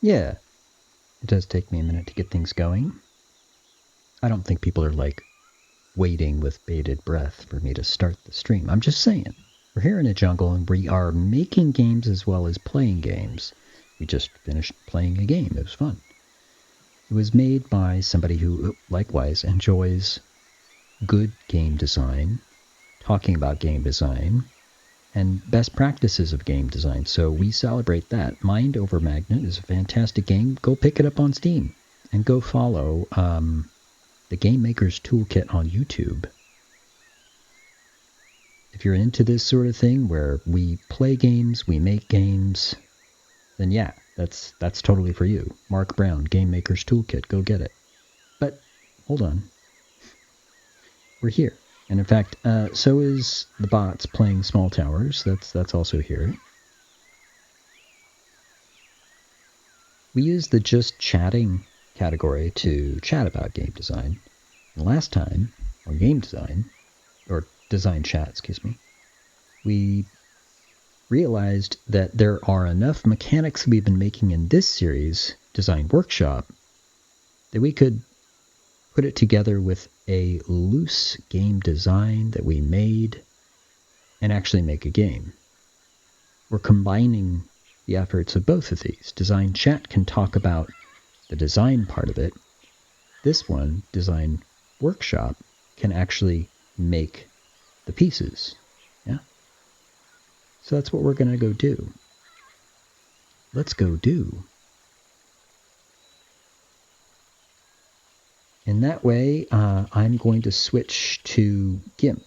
Yeah, it does take me a minute to get things going. I don't think people are like waiting with bated breath for me to start the stream. I'm just saying, we're here in a jungle and we are making games as well as playing games. We just finished playing a game. It was fun. It was made by somebody who likewise enjoys good game design, talking about game design, and best practices of game design. So we celebrate that. Mind Over Magnet is a fantastic game. Go pick it up on Steam and go follow the Game Maker's Toolkit on YouTube. If you're into this sort of thing where we play games, we make games, then yeah, that's totally for you. Mark Brown, Game Maker's Toolkit, go get it. But hold on. We're here. And in fact, so is the bots playing Small Towers. That's also here. We use the just chatting category to chat about game design. And last time, on game design, or design chat, excuse me, we realized that there are enough mechanics we've been making in this series, Design Workshop, that we could put it together with a loose game design that we made and actually make a game. We're combining the efforts of both of these. Design Chat can talk about the design part of it. This one, Design Workshop, can actually make the pieces. Yeah? So that's what we're going to go do. Let's go do. And that way, I'm going to switch to GIMP.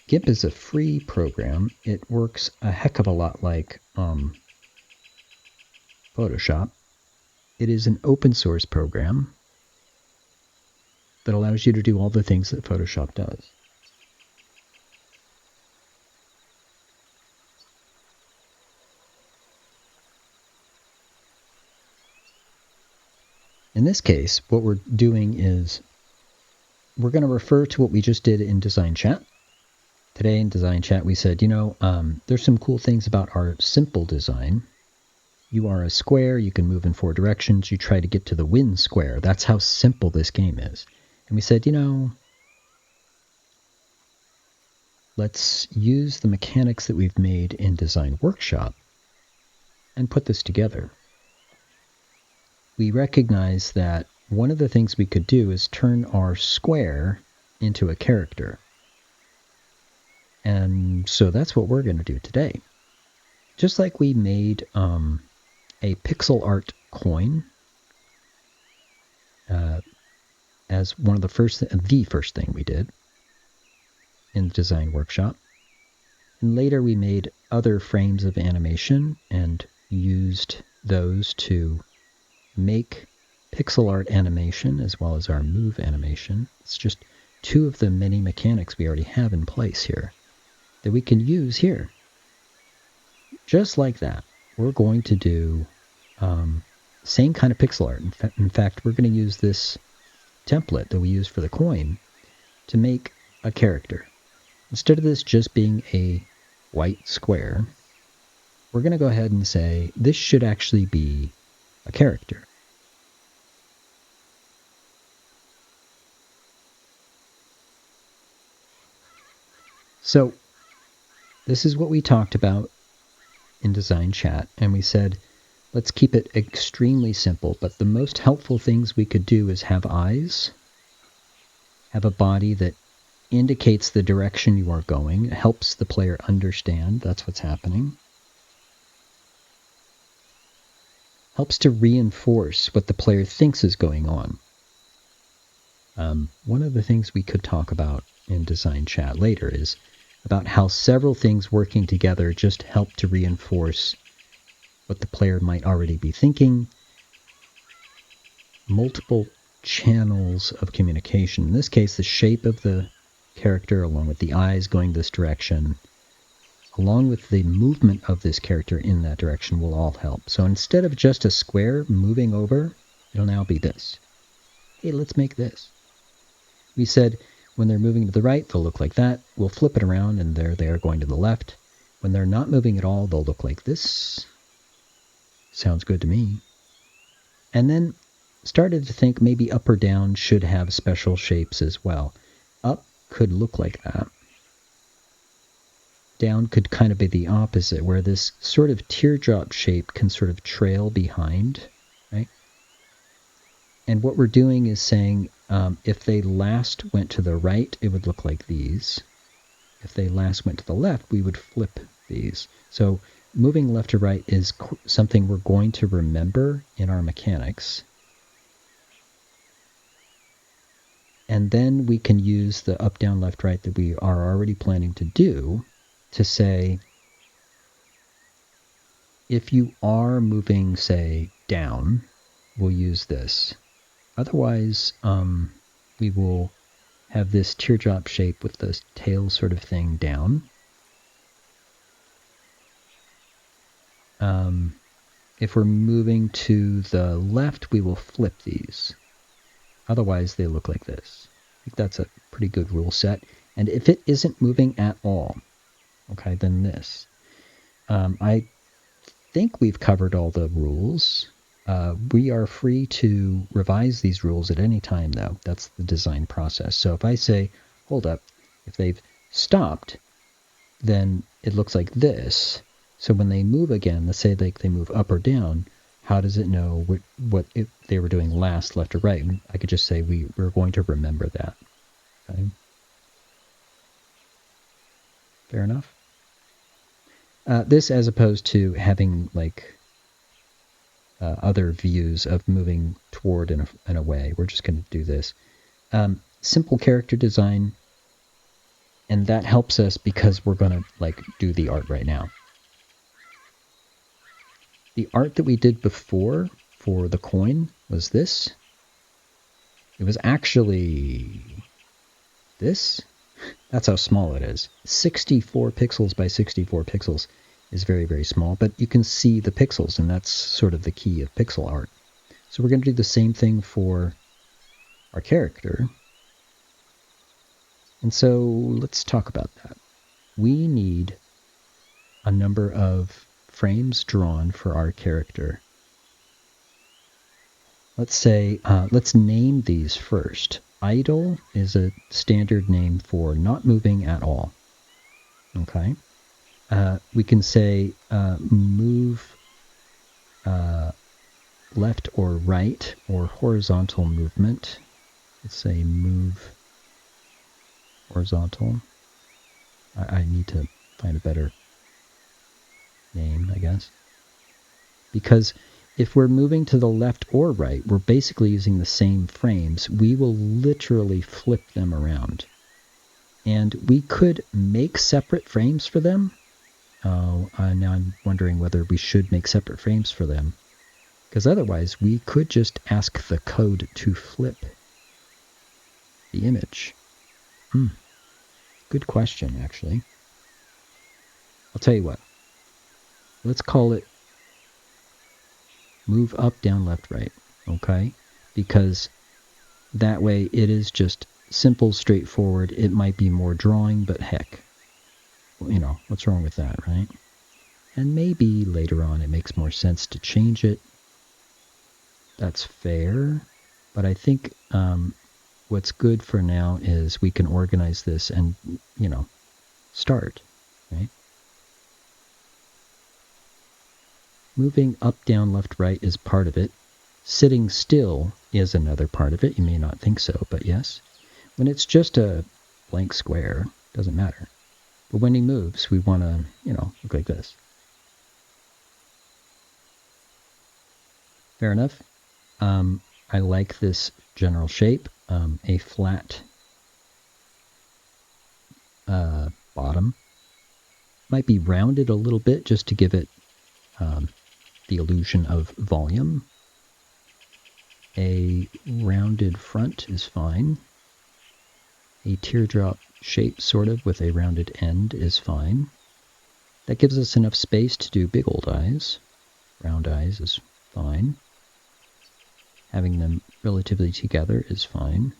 GIMP is a free program. It works a heck of a lot like Photoshop. It is an open source program that allows you to do all the things that Photoshop does. In this case, what we're doing is we're going to refer to what we just did in Design Chat. Today in Design Chat, we said, there's some cool things about our simple design. You are a square. You can move in 4 directions. You try to get to the win square. That's how simple this game is. And we said, let's use the mechanics that we've made in Design Workshop and put this together. We recognize that one of the things we could do is turn our square into a character. And so that's what we're going to do today. Just like we made a pixel art coin as one of the first thing we did in the Design Workshop. And later we made other frames of animation and used those to make pixel art animation as well as our move animation. It's just 2 of the many mechanics we already have in place here that we can use here. Just like that, we're going to do same kind of pixel art. In fact, we're going to use this template that we used for the coin to make a character. Instead of this just being a white square, we're going to go ahead and say this should actually be a character. So this is what we talked about in Design Chat, and we said, let's keep it extremely simple, but the most helpful things we could do is have eyes, have a body that indicates the direction you are going, helps the player understand that's what's happening, helps to reinforce what the player thinks is going on. One of the things we could talk about in Design Chat later is about how several things working together just help to reinforce what the player might already be thinking. Multiple channels of communication. In this case, the shape of the character along with the eyes going this direction, along with the movement of this character in that direction will all help. So instead of just a square moving over, it'll now be this. Hey, let's make this. We said when they're moving to the right, they'll look like that. We'll flip it around and there they are going to the left. When they're not moving at all, they'll look like this. Sounds good to me. And then started to think maybe up or down should have special shapes as well. Up could look like that. Down could kind of be the opposite, where this sort of teardrop shape can sort of trail behind, right? And what we're doing is saying if they last went to the right, it would look like these. If they last went to the left, we would flip these. So moving left to right is something we're going to remember in our mechanics. And then we can use the up, down, left, right that we are already planning to do to say, if you are moving, say, down, we'll use this. Otherwise, we will have this teardrop shape with the tail sort of thing down. If we're moving to the left, we will flip these. Otherwise, they look like this. I think that's a pretty good rule set. And if it isn't moving at all, okay, then this. I think we've covered all the rules. We are free to revise these rules at any time, though. That's the design process. So if I say, hold up, if they've stopped, then it looks like this. So when they move again, let's say they move up or down, how does it know what if they were doing last, left or right? I could just say we're going to remember that. Okay. Fair enough. This as opposed to having like other views of moving toward and away. We're just going to do this. Simple character design, and that helps us because we're going to like do the art right now. The art that we did before for the coin was this. It was actually this. That's how small it is. 64 pixels by 64 pixels is very, very small, but you can see the pixels, and that's sort of the key of pixel art. So we're going to do the same thing for our character. And so let's talk about that. We need a number of frames drawn for our character. Let's say, let's name these first. Idle is a standard name for not moving at all. Okay. We can say move left or right or horizontal movement. Let's say move horizontal. I need to find a better name, I guess. Because if we're moving to the left or right, we're basically using the same frames. We will literally flip them around. And we could make separate frames for them. Now I'm wondering whether we should make separate frames for them. Because otherwise, we could just ask the code to flip the image. Good question, actually. I'll tell you what. Let's call it move up, down, left, right. Okay? Because that way it is just simple, straightforward. It might be more drawing, but heck. You know, what's wrong with that, right? And maybe later on it makes more sense to change it. That's fair. But I think what's good for now is we can organize this and, you know, start, right? Moving up, down, left, right is part of it. Sitting still is another part of it. You may not think so, but yes. When it's just a blank square, doesn't matter. But when he moves, we want to, you know, look like this. Fair enough. I like this general shape. A flat bottom. Might be rounded a little bit just to give it the illusion of volume. A rounded front is fine. A teardrop shape, sort of, with a rounded end is fine. That gives us enough space to do big old eyes. Round eyes is fine. Having them relatively together is fine.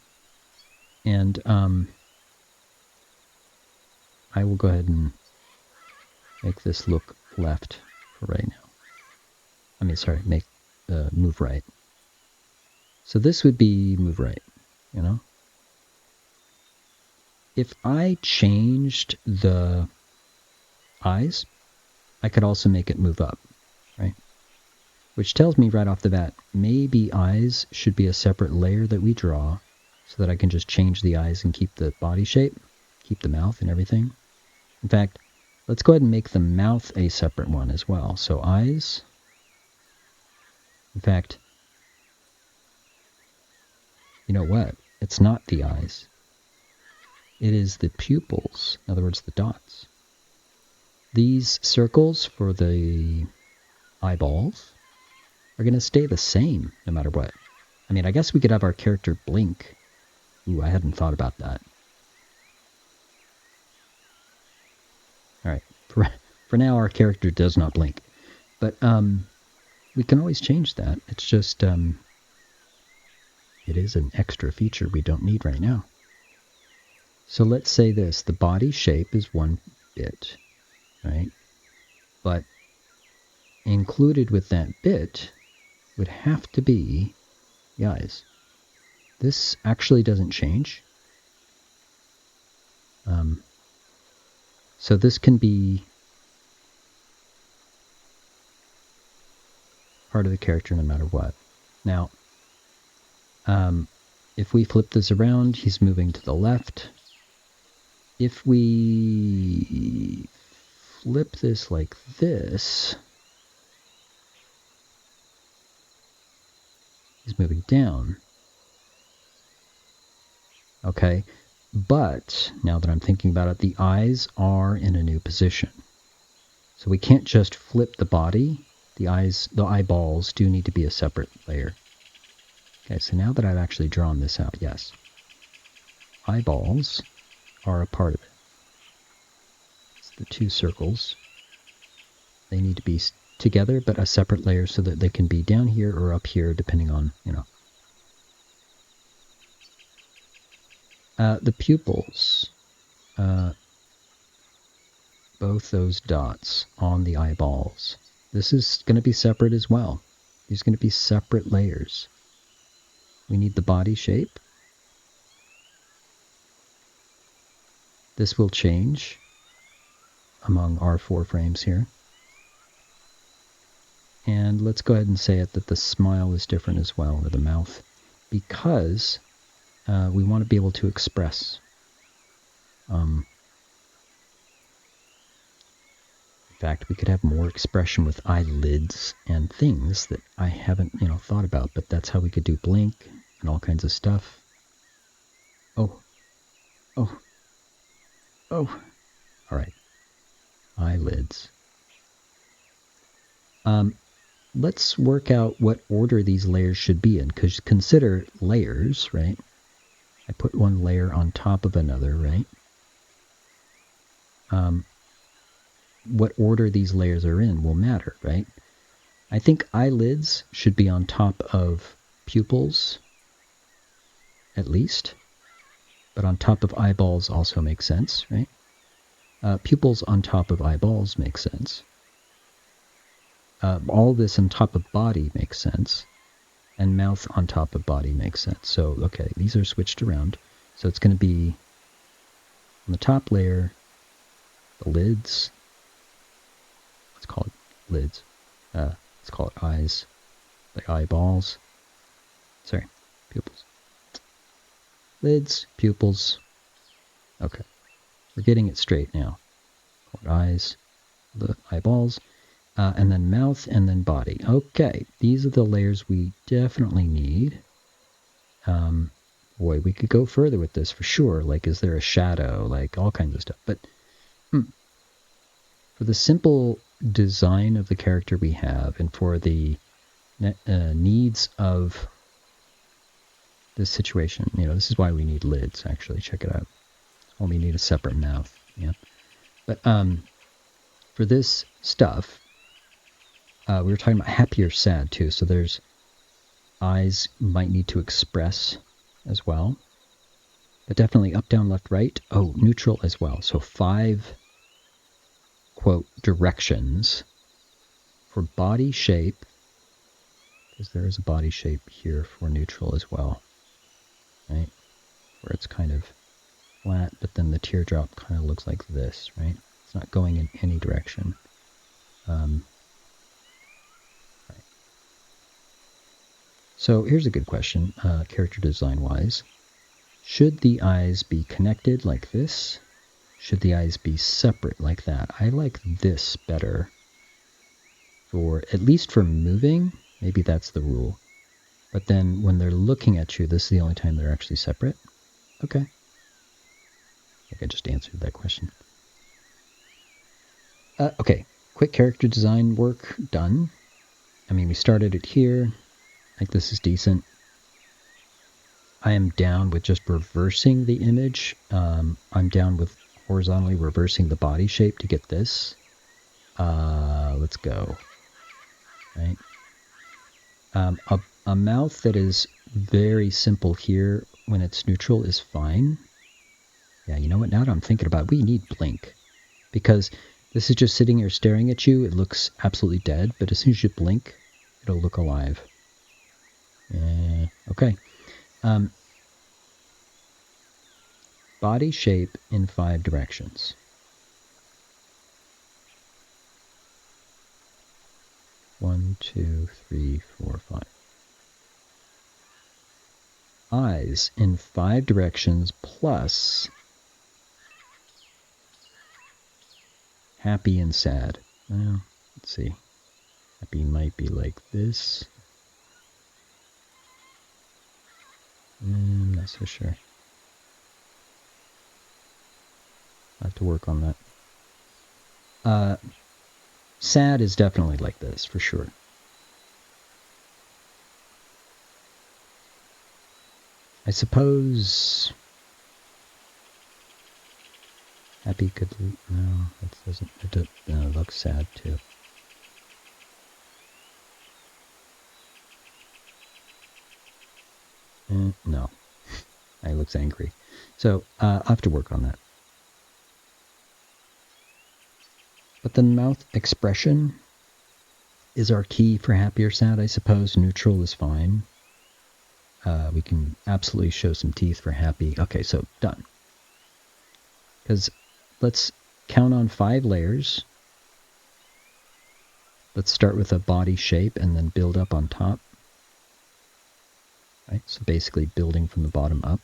And I will go ahead and make this look left for right now. move right. So this would be move right, you know? If I changed the eyes, I could also make it move up, right? Which tells me right off the bat, maybe eyes should be a separate layer that we draw so that I can just change the eyes and keep the body shape, keep the mouth and everything. In fact, let's go ahead and make the mouth a separate one as well. So eyes, in fact, you know what? It's not the eyes. It is the pupils, in other words, the dots. These circles for the eyeballs are going to stay the same no matter what. I mean, I guess we could have our character blink. Ooh, I hadn't thought about that. All right, for now, our character does not blink. But we can always change that. It's just, it is an extra feature we don't need right now. So let's say this, the body shape is one bit, right? But included with that bit would have to be the eyes. This actually doesn't change. So this can be part of the character no matter what. Now, if we flip this around, he's moving to the left. If we flip this like this, he's moving down. Okay, but now that I'm thinking about it, the eyes are in a new position. So we can't just flip the body. The eyeballs do need to be a separate layer. Okay, so now that I've actually drawn this out, yes. Eyeballs are a part of it. It's the two circles. They need to be together, but a separate layer so that they can be down here or up here, depending on, you know. The pupils, both those dots on the eyeballs, this is going to be separate as well. These are going to be separate layers. We need the body shape. This will change among our 4 frames here. And let's go ahead and say it that the smile is different as well, or the mouth, because we want to be able to express. In fact, we could have more expression with eyelids and things that I haven't, thought about, but that's how we could do blink and all kinds of stuff. Oh. All right. Eyelids. Let's work out what order these layers should be in, because consider layers, right? I put one layer on top of another, right? What order these layers are in will matter, right? I think eyelids should be on top of pupils, at least. But on top of eyeballs also makes sense, right? Pupils on top of eyeballs makes sense. All this on top of body makes sense. And mouth on top of body makes sense. So, okay, these are switched around. So it's going to be on the top layer, the lids. Let's call it lids. Let's call it eyes. The eyeballs. Sorry, pupils. Lids, pupils. Okay, we're getting it straight now. Call it eyes, the eyeballs, and then mouth, and then body. Okay, these are the layers we definitely need. Boy, we could go further with this for sure. Like, is there a shadow? Like, all kinds of stuff. But for the simple design of the character we have, and for the needs of this situation, this is why we need lids, actually. Check it out. Well, we need a separate mouth, yeah. But for this stuff, we were talking about happy or sad, too. So there's eyes might need to express as well. But definitely up, down, left, right. Oh, neutral as well. So 5, quote, directions for body shape, because there is a body shape here for neutral as well, right? Where it's kind of flat, but then the teardrop kind of looks like this, right? It's not going in any direction. Right. So here's a good question, character design-wise. Should the eyes be connected like this? Should the eyes be separate like that? I like this better. For at least for moving, maybe that's the rule. But then when they're looking at you, this is the only time they're actually separate. Okay. I think I just answered that question. Okay, quick character design work done. I mean, we started it here. I think this is decent. I am down with just reversing the image. I'm down with horizontally reversing the body shape to get this. Let's go. Right. A mouth that is very simple here when it's neutral is fine. Yeah, you know what? Now that I'm thinking about it, we need blink. Because this is just sitting here staring at you. It looks absolutely dead, but as soon as you blink, it'll look alive. Okay. Body shape in 5 directions. One, two, three, four, five. Eyes in 5 directions plus happy and sad. Well, let's see. Happy might be like this. I'm not so sure. I have to work on that. Sad is definitely like this, for sure. I suppose... Happy could... No, that doesn't... No, it looks sad, too. No. It looks angry. So, I'll have to work on that. But the mouth expression is our key for happy or sad, I suppose. Neutral is fine. We can absolutely show some teeth for happy. Okay, so done. Because let's count on 5 layers. Let's start with a body shape and then build up on top. Right, so basically building from the bottom up.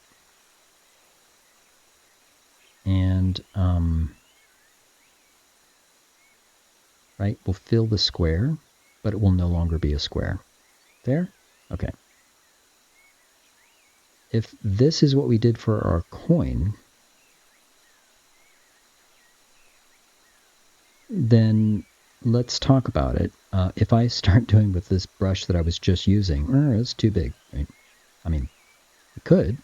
And, right, we'll fill the square, but it will no longer be a square. There? Okay. If this is what we did for our coin, then let's talk about it. If I start doing with this brush that I was just using, it's too big, right? I mean, we could,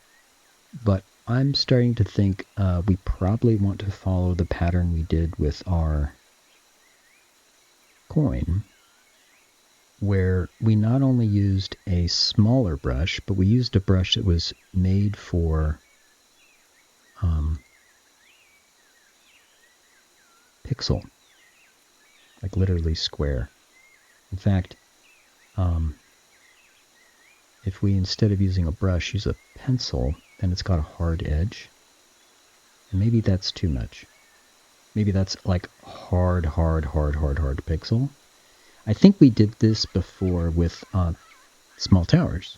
but I'm starting to think we probably want to follow the pattern we did with our coin, where we not only used a smaller brush, but we used a brush that was made for pixel, like literally square. In fact, if we, instead of using a brush, use a pencil, then it's got a hard edge. And maybe that's too much. Maybe that's like hard pixel. I think we did this before with small towers.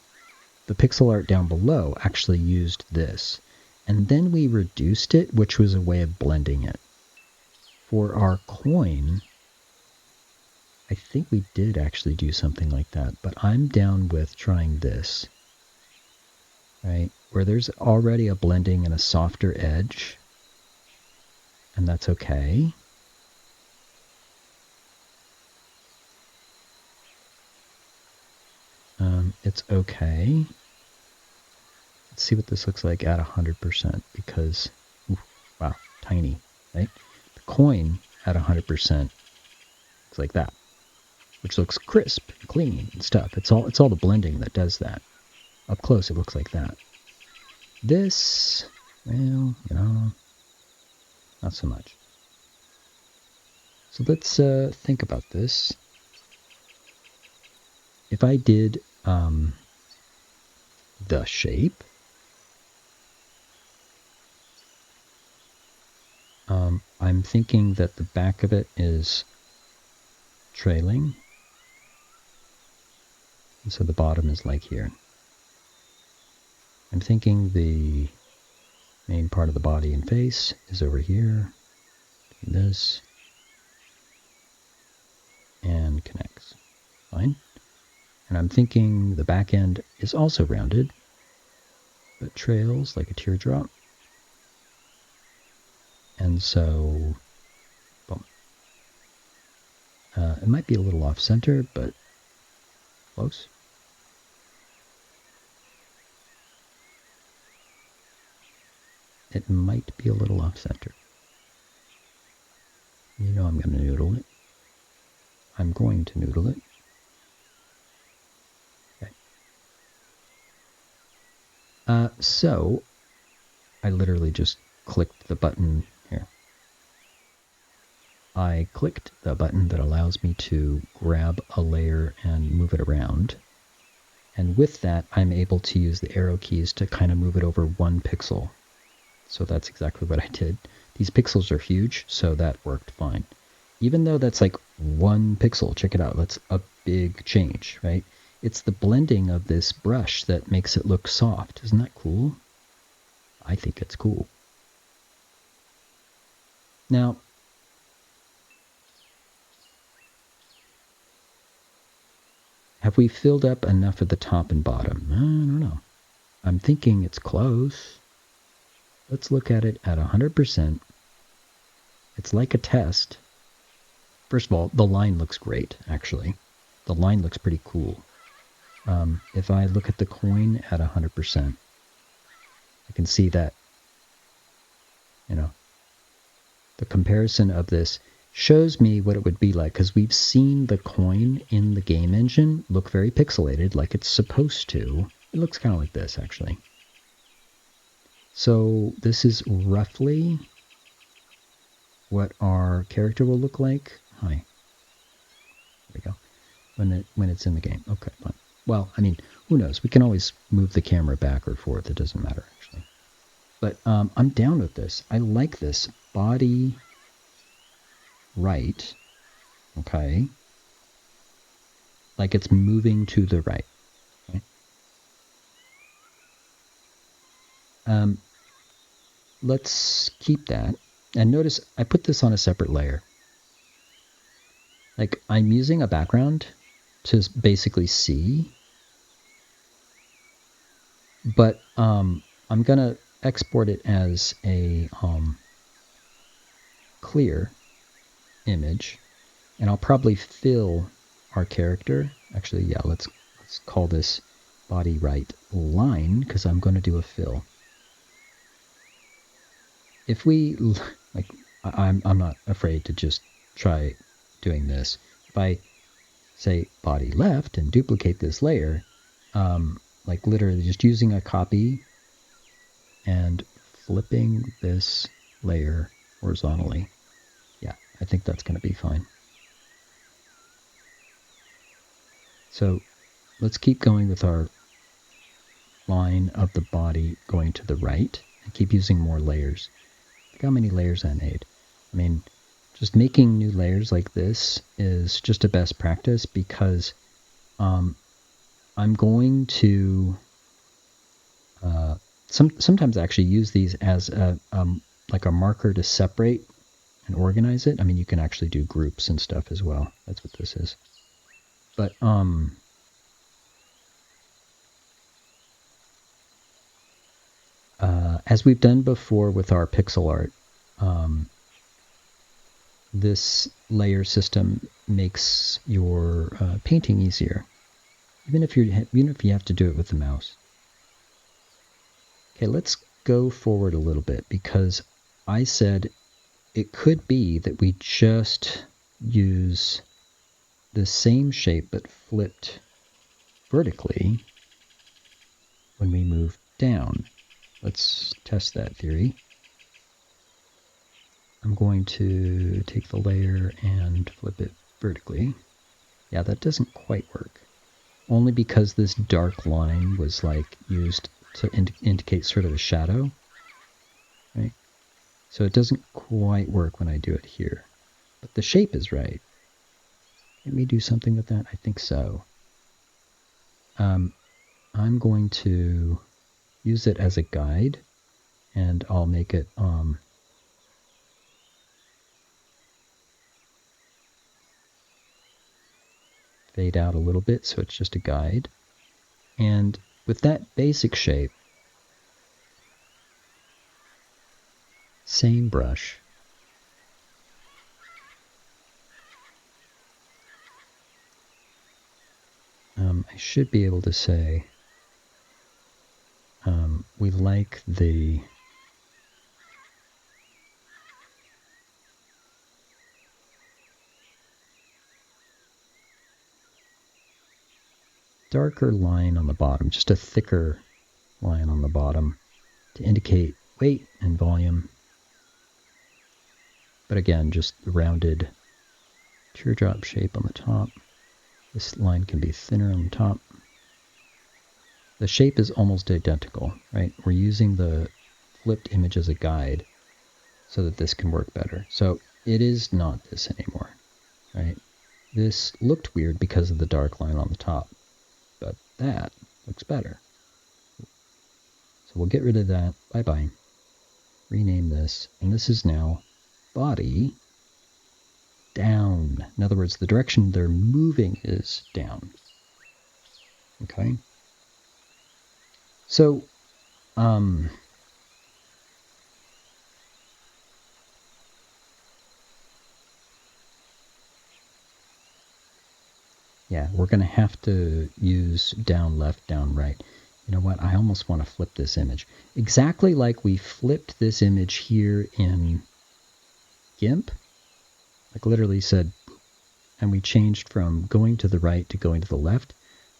The pixel art down below actually used this. And then we reduced it, which was a way of blending it. For our coin, I think we did actually do something like that, but I'm down with trying this. Right? Where there's already a blending and a softer edge. And that's okay. It's okay. Let's see what this looks like at 100%, because, wow, tiny, right? The coin at 100% looks like that, which looks crisp and clean and stuff. It's all the blending that does that. Up close, it looks like that. This, well, not so much. So let's think about this. if I did the shape, I'm thinking that the back of it is trailing. And so the bottom is like here. I'm thinking the main part of the body and face is over here. This. And connects. Fine. And I'm thinking the back end is also rounded, but trails like a teardrop. And so, boom. It might be a little off center, but close. It might be a little off center. You know I'm going to noodle it. I'm going to noodle it. Okay. So, I literally just clicked the button here. I clicked the button that allows me to grab a layer and move it around. And with that, I'm able to use the arrow keys to kind of move it over 1 pixel. So that's exactly what I did. These pixels are huge, so that worked fine. Even though that's like 1 pixel, check it out, that's a big change, right? It's the blending of this brush that makes it look soft. Isn't that cool? I think it's cool. Now, have we filled up enough of the top and bottom? I don't know. I'm thinking it's close. Let's look at it at 100%. It's like a test. First of all, the line looks great, actually. The line looks pretty cool. If I look at the coin at 100%, I can see that, you know, the comparison of this shows me what it would be like, because we've seen the coin in the game engine look very pixelated, like it's supposed to. It looks kind of like this, actually. So this is roughly what our character will look like. Hi. There we go. When it's in the game. Okay, fine. Well, I mean, who knows? We can always move the camera back or forth. It doesn't matter, actually. But I'm down with this. I like this. Body right. Okay. Like it's moving to the right. Okay. Let's keep that. And notice I put this on a separate layer. Like I'm using a background to basically see. But I'm going to export it as a clear image. And I'll probably fill our character. Actually, yeah, let's call this body right line, because I'm going to do a fill. If we, like, I'm not afraid to just try doing this. If I say body left and duplicate this layer, like literally just using a copy and flipping this layer horizontally, yeah, I think that's going to be fine. So let's keep going with our line of the body going to the right and keep using more layers. Look how many layers I made. I mean, just making new layers like this is just a best practice, because I'm going to sometimes actually use these as like a marker to separate and organize it. I mean, you can actually do groups and stuff as well. That's what this is. But as we've done before with our pixel art, this layer system makes your painting easier, even if you have to do it with the mouse. Okay, let's go forward a little bit, because I said it could be that we just use the same shape but flipped vertically when we move down. Let's test that theory. I'm going to take the layer and flip it vertically. Yeah, that doesn't quite work. only because this dark line was like used to indicate sort of a shadow, right? So it doesn't quite work when I do it here. But the shape is right. Let me do something with that. I think so. I'm going to use it as a guide, and I'll make it fade out a little bit so it's just a guide. And with that basic shape, same brush, I should be able to say we like the darker line on the bottom, just a thicker line on the bottom to indicate weight and volume. But again, just the rounded teardrop shape on the top. This line can be thinner on the top. The shape is almost identical, right? We're using the flipped image as a guide so that this can work better. So it is not this anymore, right? This looked weird because of the dark line on the top, but that looks better. So we'll get rid of that. Bye-bye. Rename this, and this is now body down. In other words, the direction they're moving is down. Okay? So, yeah, we're going to have to use down left, down right. You know what? I almost want to flip this image. Exactly like we flipped this image here in GIMP. Like literally said, and we changed from going to the right to going to the left.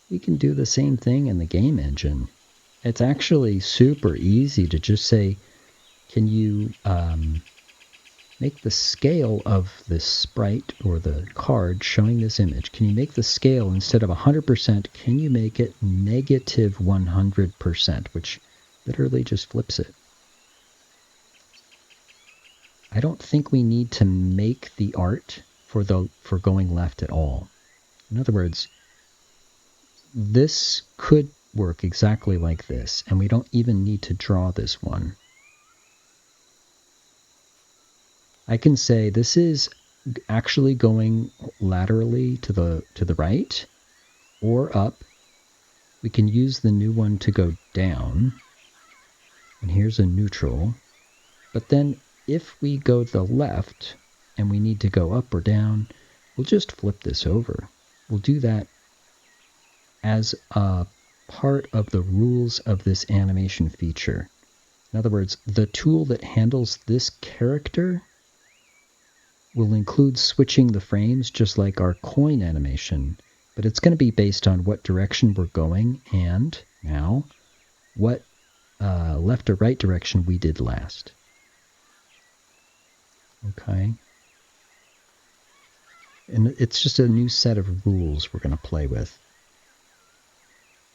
We can do the same thing in the game engine. It's actually super easy to just say, can you make the scale of this sprite or the card showing this image? Can you make the scale, instead of 100%, can you make it negative 100%, which literally just flips it? I don't think we need to make the art for going left at all. In other words, this could work exactly like this, and we don't even need to draw this one. I can say this is actually going laterally to the right or up. We can use the new one to go down. And here's a neutral. But then if we go to the left and we need to go up or down, we'll just flip this over. We'll do that as a part of the rules of this animation feature. In other words, the tool that handles this character will include switching the frames just like our coin animation, but it's going to be based on what direction we're going and now what left or right direction we did last. Okay. And it's just a new set of rules we're going to play with.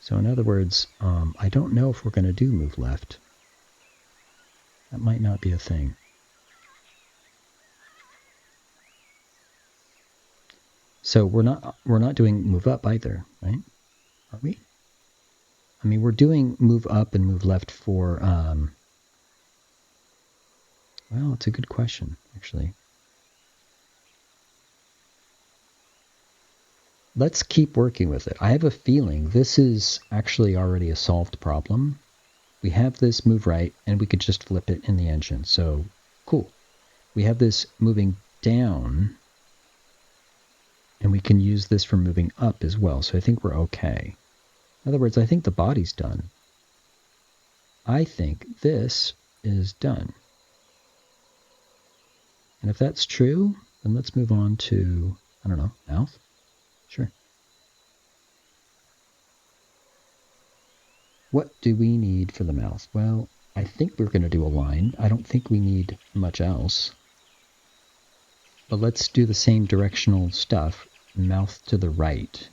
So in other words, I don't know if we're going to do move left. That might not be a thing. So we're not doing move up either, right? Are we? I mean, we're doing move up and move left for, well, it's a good question, actually. Let's keep working with it. I have a feeling this is actually already a solved problem. We have this move right, and we could just flip it in the engine. So, cool. We have this moving down, and we can use this for moving up as well. So I think we're okay. In other words, I think the body's done. I think this is done. And if that's true, then let's move on to, I don't know, mouth? Sure. What do we need for the mouth? Well, I think we're going to do a line. I don't think we need much else. But let's do the same directional stuff, mouth to the right.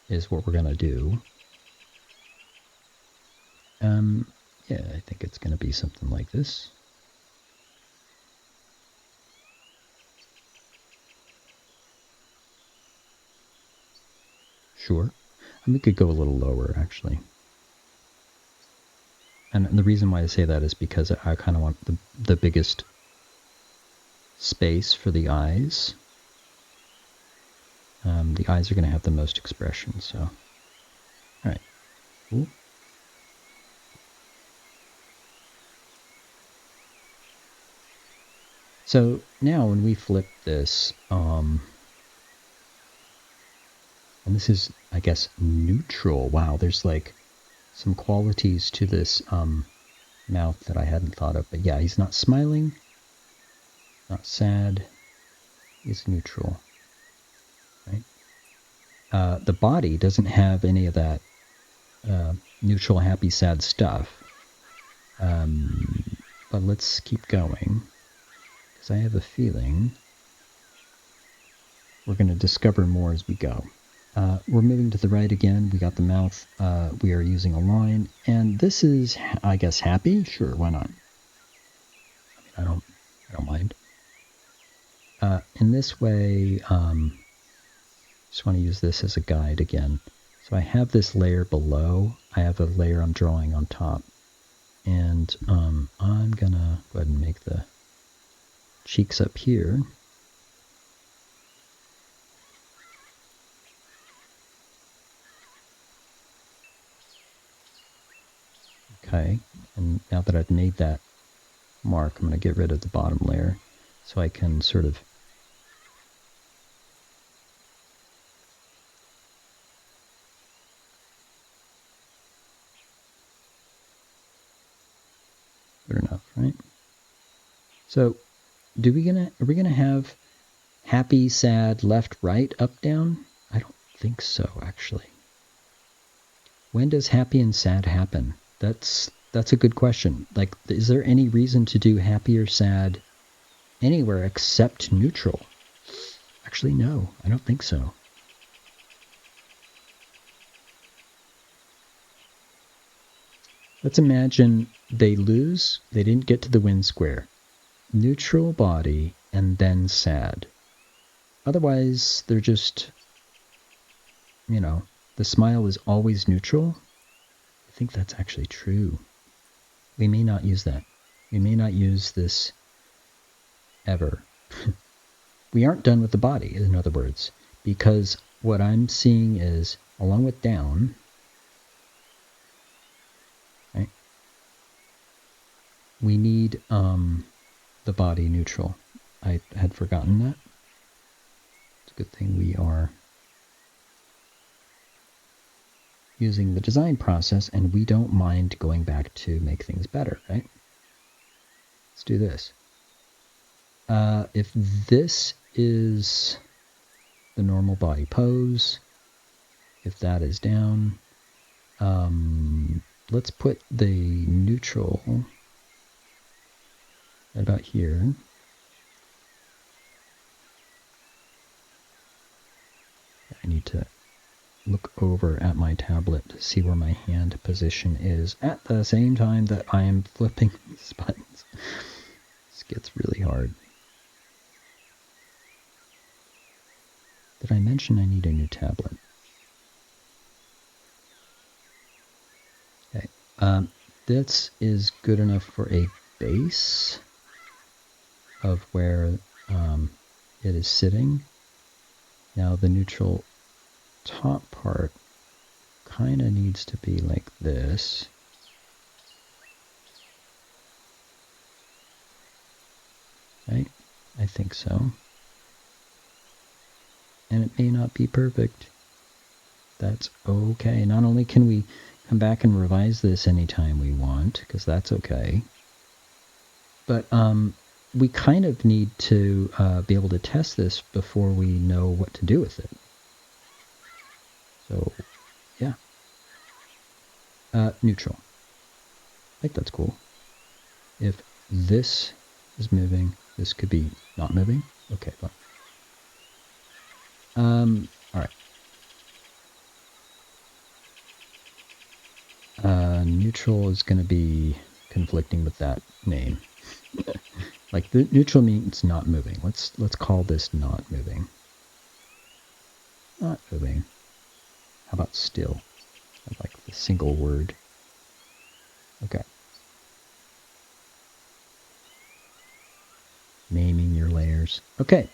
is what we're going to do. Yeah, I think it's going to be something like this. Sure. And we could go a little lower, actually. And the reason why I say that is because I kind of want the biggest space for the eyes. The eyes are going to have the most expression, so. All right. Cool. So now when we flip this, and this is, I guess, neutral. Wow, there's like some qualities to this mouth that I hadn't thought of. But yeah, he's not smiling, not sad. He's neutral, right? The body doesn't have any of that neutral, happy, sad stuff. But let's keep going, because I have a feeling we're going to discover more as we go. We're moving to the right again. We got the mouth. We are using a line, and this is, I guess, happy. Sure, why not? I mean, I don't mind. In this way, just want to use this as a guide again. So I have this layer below. I have a layer I'm drawing on top, and I'm gonna go ahead and make the cheeks up here. Okay, and now that I've made that mark, I'm going to get rid of the bottom layer so I can sort of good enough, right? So are we gonna have happy, sad, left, right, up, down? I don't think so, actually. When does happy and sad happen? That's a good question. Like, is there any reason to do happy or sad anywhere except neutral? Actually, no, I don't think so. Let's imagine they lose, they didn't get to the win square. Neutral body, and then sad. Otherwise, they're just, you know, the smile is always neutral. I think that's actually true. We may not use that. We may not use this ever. We aren't done with the body, in other words, because what I'm seeing is, along with down, right, we need the body neutral. I had forgotten that. It's a good thing we are using the design process, and we don't mind going back to make things better, right? Let's do this. If this is the normal body pose, if that is down, let's put the neutral about here. I need to look over at my tablet to see where my hand position is at the same time that I am flipping these buttons. This gets really hard. Did I mention I need a new tablet? Okay. This is good enough for a base of where it is sitting. Now the neutral top part kind of needs to be like this. Right? I think so. And it may not be perfect. That's okay. Not only can we come back and revise this anytime we want, because that's okay, but we kind of need to be able to test this before we know what to do with it. So, yeah. Neutral. I think that's cool. If this is moving, this could be not moving. Okay, fine. All right. neutral is going to be conflicting with that name. Like the neutral means not moving. Let's call this not moving. Not moving. How about still? I like the single word. Okay. Naming your layers. Okay.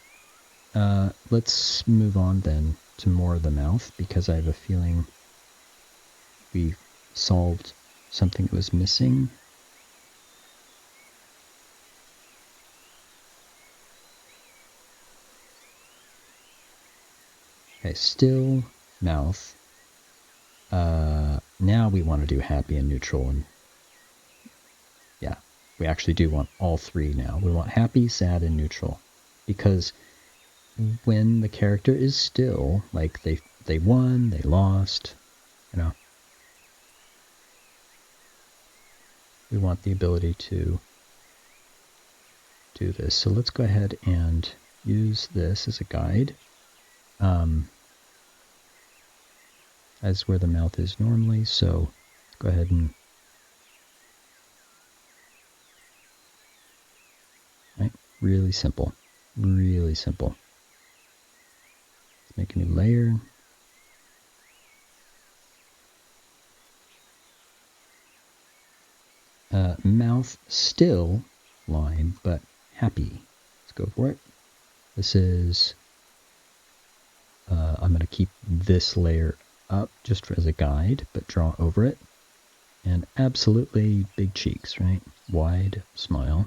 Let's move on then to more of the mouth, because I have a feeling we solved something that was missing. Okay, still mouth. Now we want to do happy and neutral, and yeah, we actually do want all three now. We want happy, sad, and neutral, because when the character is still, like they won, they lost, you know, we want the ability to do this. So let's go ahead and use this as a guide. As where the mouth is normally, so go ahead and right, really simple, really simple. Let's make a new layer. Mouth still line, but happy. Let's go for it. This is, I'm going to keep this layer up just as a guide, but draw over it. And absolutely big cheeks, right? Wide smile.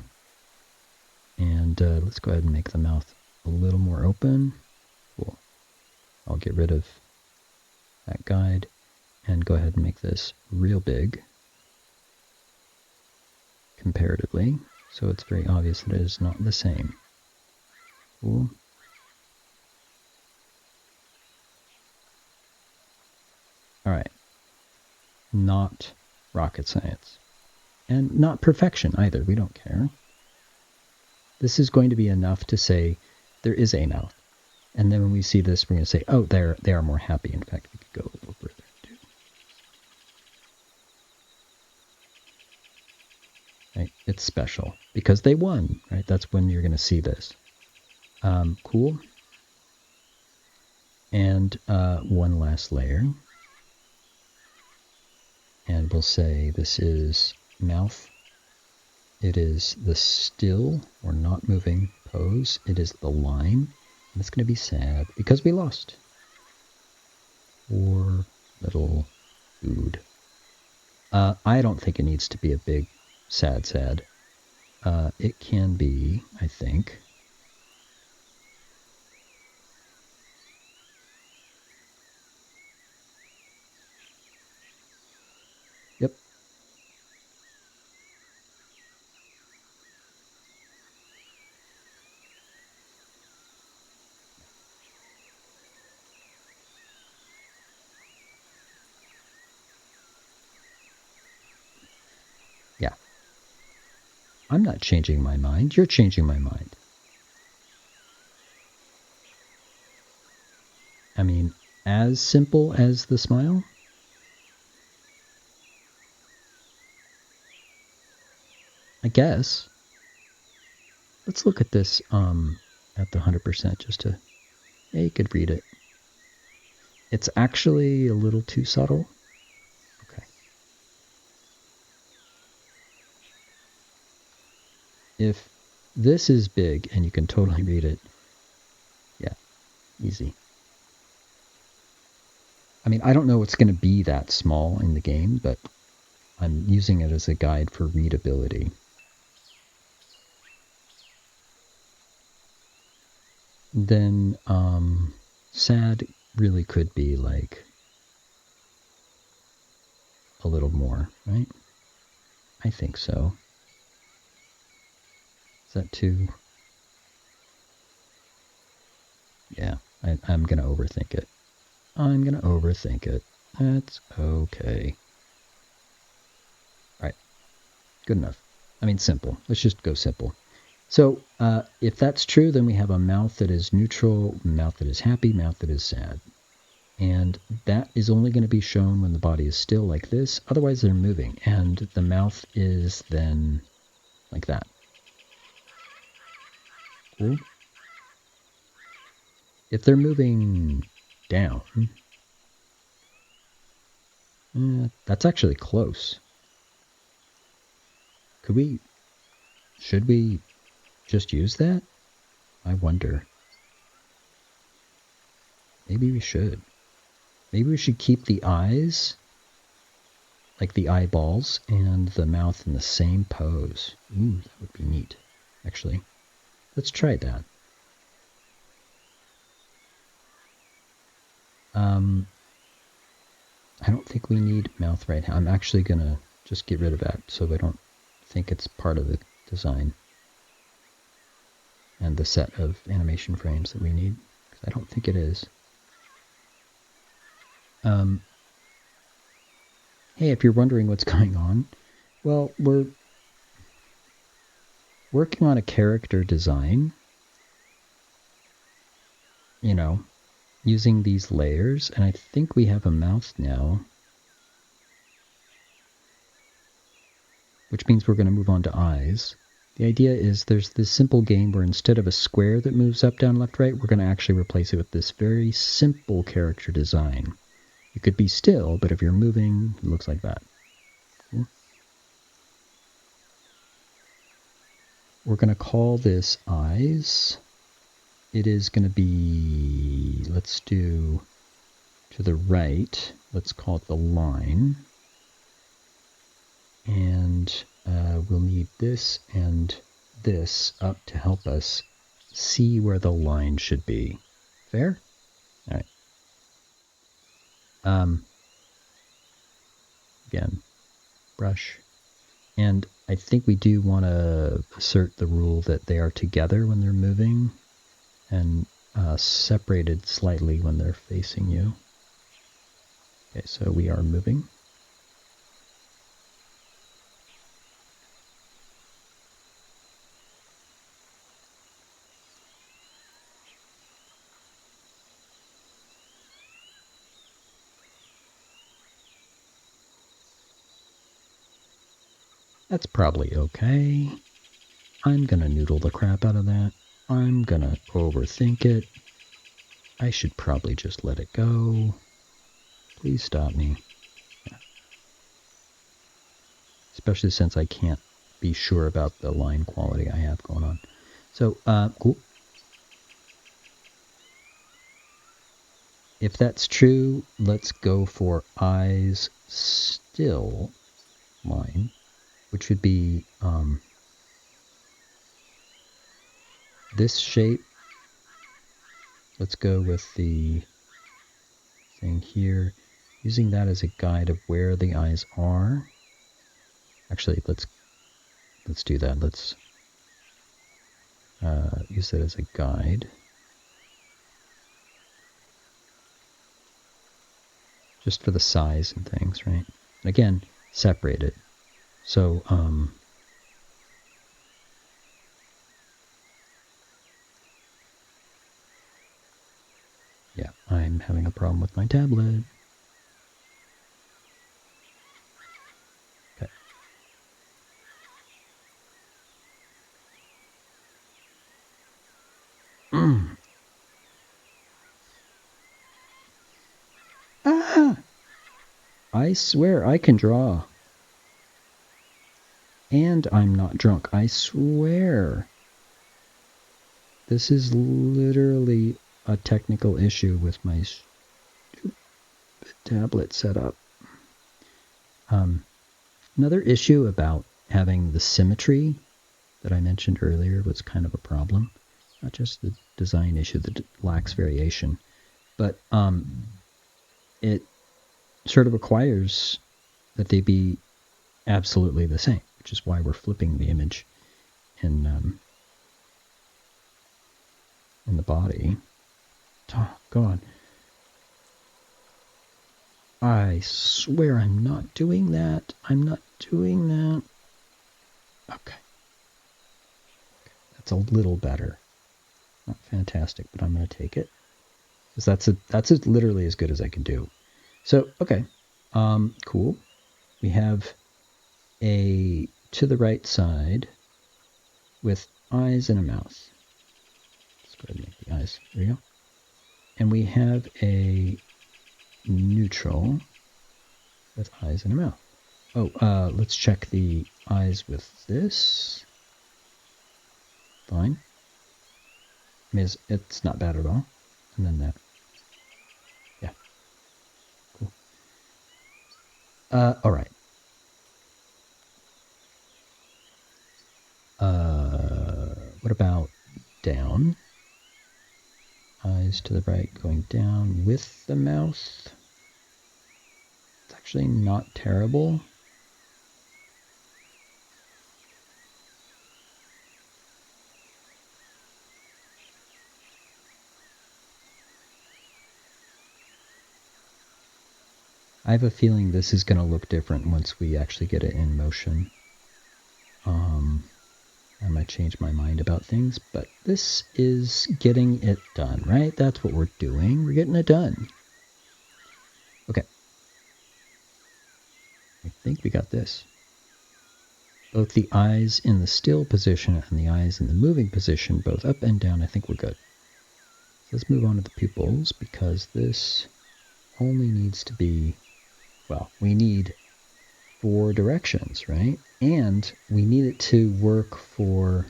And let's go ahead and make the mouth a little more open. Cool. I'll get rid of that guide and go ahead and make this real big comparatively, so it's very obvious that it is not the same. Cool. Alright. Not rocket science. And not perfection either, we don't care. This is going to be enough to say there is a mouth. And then when we see this, we're going to say, oh, they are more happy. In fact, we could go a little further too. Right? It's special because they won, right? That's when you're going to see this. Cool. And one last layer. And we'll say this is mouth. It is the still or not moving pose. It is the line. And it's going to be sad because we lost. Poor little dude. I don't think it needs to be a big sad. It can be, I think. Yep. Yeah. I'm not changing my mind. You're changing my mind. I mean, as simple as the smile? I guess. Let's look at this at the 100% just to, yeah, you could read it. It's actually a little too subtle. Okay. If this is big and you can totally read it, yeah, easy. I mean, I don't know what's going to be that small in the game, but I'm using it as a guide for readability. Then sad really could be like a little more, right? I think so. Is that too? Yeah, I'm going to overthink it. I'm going to overthink it. That's okay. All right, good enough. I mean, simple. Let's just go simple. So if that's true, then we have a mouth that is neutral, mouth that is happy, mouth that is sad. And that is only going to be shown when the body is still like this. Otherwise, they're moving. And the mouth is then like that. Cool. If they're moving down, that's actually close. Should we just use that? I wonder. Maybe we should. Maybe we should keep the eyes, like the eyeballs, and the mouth in the same pose. Ooh, that would be neat. Actually, let's try that. I don't think we need mouth right now. I'm actually going to just get rid of that so I don't think it's part of the design and the set of animation frames that we need. I don't think it is. Hey, if you're wondering what's going on, well, we're working on a character design, you know, using these layers, and I think we have a mouth now, which means we're going to move on to eyes. The idea is there's this simple game where instead of a square that moves up, down, left, right, we're going to actually replace it with this very simple character design. It could be still, but if you're moving, it looks like that. Cool. We're going to call this eyes. It is going to be, let's do to the right, let's call it the line. And we'll need this and this up to help us see where the line should be. Fair? All right. Again, brush. And I think we do want to assert the rule that they are together when they're moving and separated slightly when they're facing you. Okay, so we are moving. That's probably okay. I'm gonna noodle the crap out of that. I'm gonna overthink it. I should probably just let it go. Please stop me. Yeah. Especially since I can't be sure about the line quality I have going on. So, cool. If that's true, let's go for eyes still line, which would be this shape. Let's go with the thing here, using that as a guide of where the eyes are. Actually, let's do that. Let's use that as a guide. Just for the size and things, right? Again, separate it. So, yeah, I'm having a problem with my tablet. Okay. Ah! I swear I can draw. And I'm not drunk. I swear. This is literally a technical issue with my stupid tablet setup. Another issue about having the symmetry that I mentioned earlier was kind of a problem. Not just the design issue that lacks variation, but it sort of requires that they be absolutely the same, which is why we're flipping the image in the body. Oh, God. I swear I'm not doing that. I'm not doing that. Okay. That's a little better. Not fantastic, but I'm going to take it. Because that's literally as good as I can do. So, okay. Cool. We have a to the right side with eyes and a mouth. Let's go ahead and make the eyes. There you go. And we have a neutral with eyes and a mouth. Oh, let's check the eyes with this. Fine. I mean, it's not bad at all. And then that. Yeah. Cool. All right. What about down? Eyes to the right going down with the mouth. It's actually not terrible. I have a feeling this is going to look different once we actually get it in motion. I might change my mind about things, but this is getting it done, right? That's what we're doing. We're getting it done. Okay. I think we got this. Both the eyes in the still position and the eyes in the moving position, both up and down, I think we're good. So let's move on to the pupils, because this only needs to be, well, we need 4 directions, right? And we need it to work for,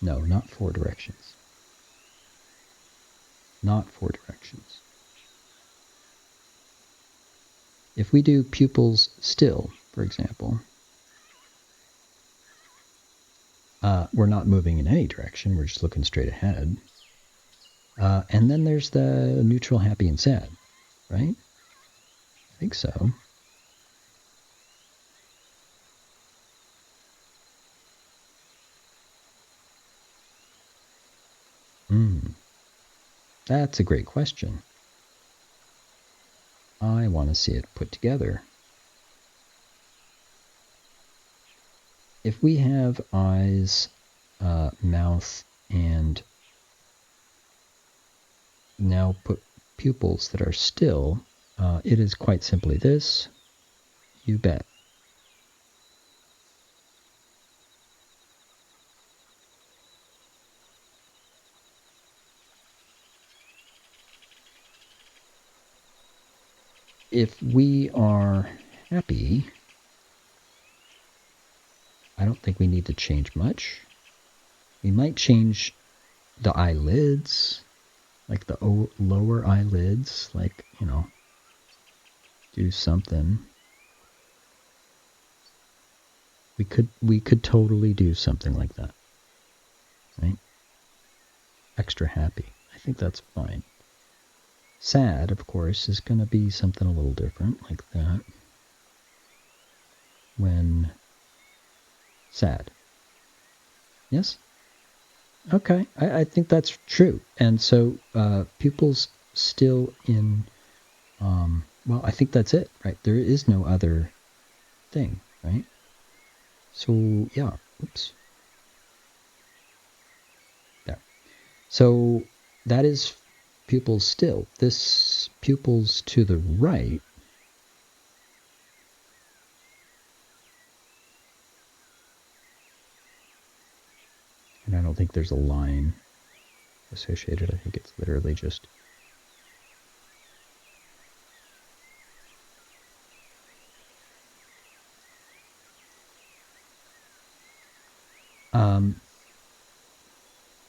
no, not 4 directions. Not 4 directions. If we do pupils still, for example, we're not moving in any direction. We're just looking straight ahead. And then there's the neutral, happy, and sad, right? I think so. That's a great question. I want to see it put together. If we have eyes, mouth, and now put pupils that are still, it is quite simply this. You bet. If we are happy, I don't think we need to change much. We might change the eyelids, like the lower eyelids, like, you know, do something. We could totally do something like that, right? Extra happy. I think that's fine. Sad, of course, is going to be something a little different, like that. When sad. Yes? Okay, I think that's true. And so pupils still in, well, I think that's it, right? There is no other thing, right? So, yeah, oops. There. So that is pupils still. This pupils to the right, and I don't think there's a line associated. I think it's literally just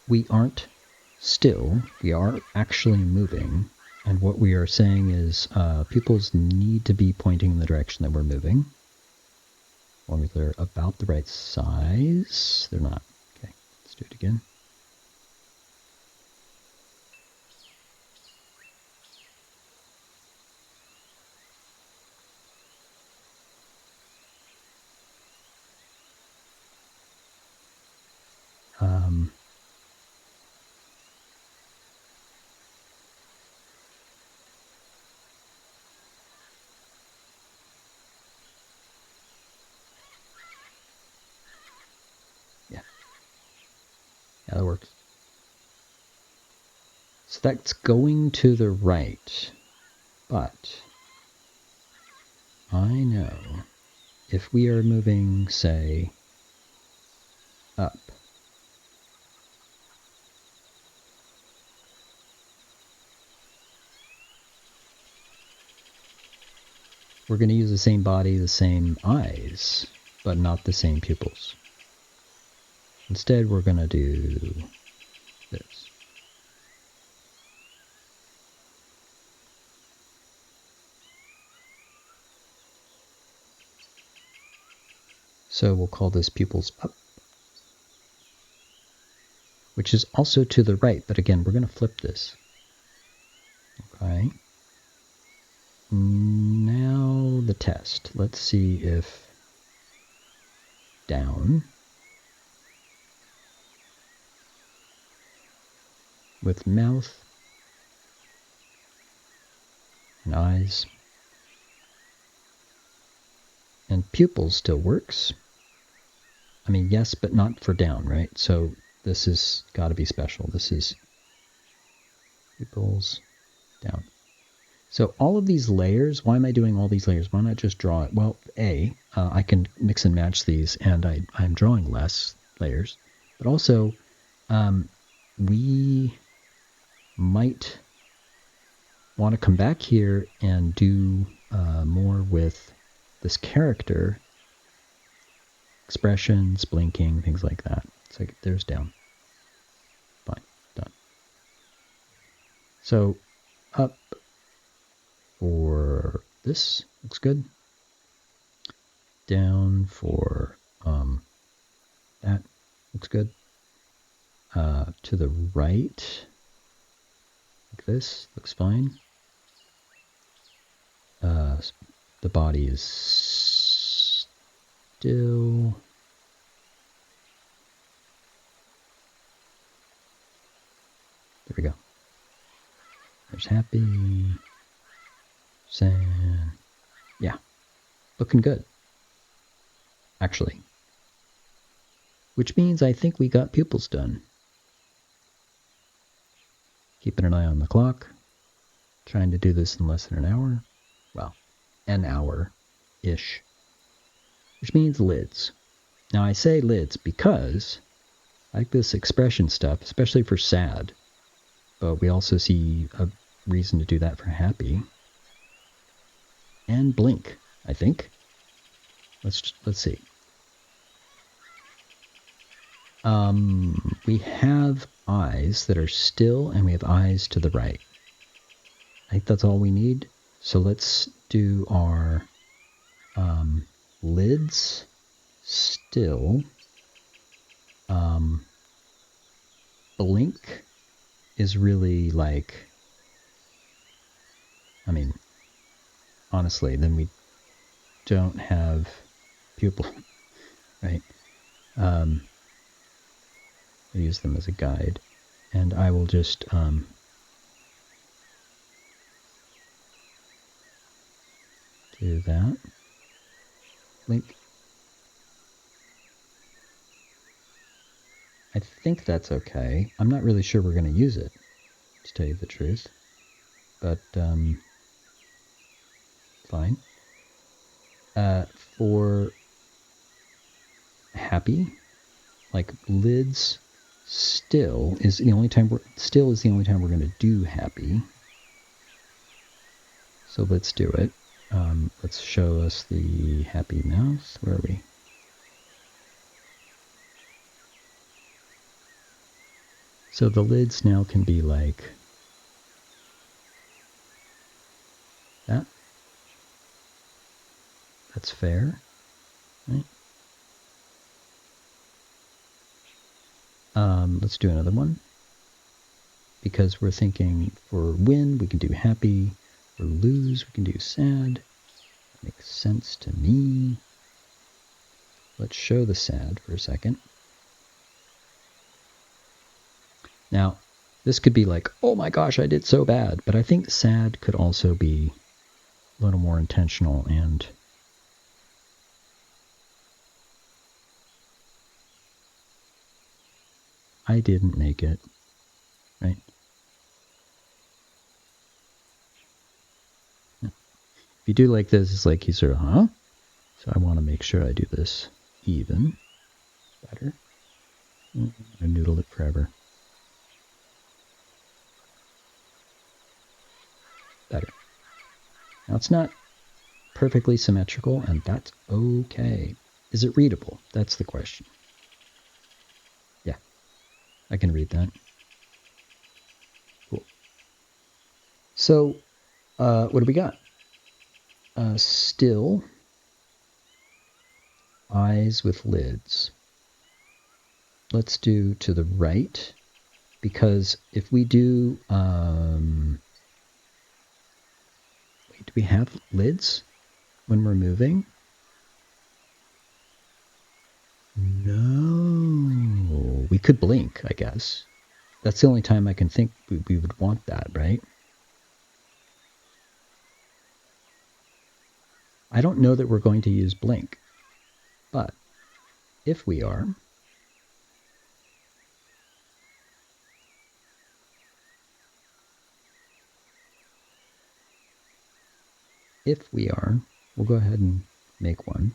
we aren't still, we are actually moving, and what we are saying is pupils need to be pointing in the direction that we're moving. As long as they're about the right size. They're not. Okay, let's do it again. Yeah, that works. So that's going to the right. But I know if we are moving, say, up, we're going to use the same body, the same eyes, but not the same pupils. Instead, we're going to do this. So we'll call this pupils up, which is also to the right, but again, we're going to flip this. Okay. Now the test. Let's see if down with mouth and eyes and pupils still works. I mean, yes, but not for down, right? So this has got to be special. This is pupils down. So all of these layers, why am I doing all these layers? Why not just draw it? Well, I can mix and match these, and I'm drawing less layers. But also, we might want to come back here and do more with this character, expressions, blinking, things like that. So there's down. Fine, done. So up for this looks good. Down for that looks good. To the right, like this, looks fine. The body is still... There we go. There's happy. Sad. Yeah, looking good, actually. Which means I think we got pupils done. Keeping an eye on the clock. Trying to do this in less than an hour. Well, an hour-ish. Which means lids. Now I say lids because I like this expression stuff, especially for sad. But we also see a reason to do that for happy. And blink, I think. Let's see. We have eyes that are still, and we have eyes to the right. I think that's all we need. So let's do our lids still. Blink is really like, I mean, honestly, then we don't have pupil, right? I use them as a guide, and I will just do that. Blink. I think that's okay. I'm not really sure we're going to use it, to tell you the truth, but fine. For happy, like lids, still is the only time we're going to do happy. So let's do it. Let's show us the happy mouth. Where are we? So the lids now can be like that. That's fair, right? Let's do another one. Because we're thinking for win, we can do happy. For lose, we can do sad. Makes sense to me. Let's show the sad for a second. Now, this could be like, oh my gosh, I did so bad. But I think sad could also be a little more intentional, and I didn't make it, right? If you do like this, it's like he's sort of, huh? So I want to make sure I do this even. Better. I noodle it forever. Better. Now it's not perfectly symmetrical, and that's okay. Is it readable? That's the question. Yeah, I can read that. Cool. So, what do we got? Still eyes with lids. Let's do to the right, because if we do, wait, do we have lids when we're moving? No. We could blink, I guess. That's the only time I can think we would want that, right? I don't know that we're going to use blink, but if we are, we'll go ahead and make one.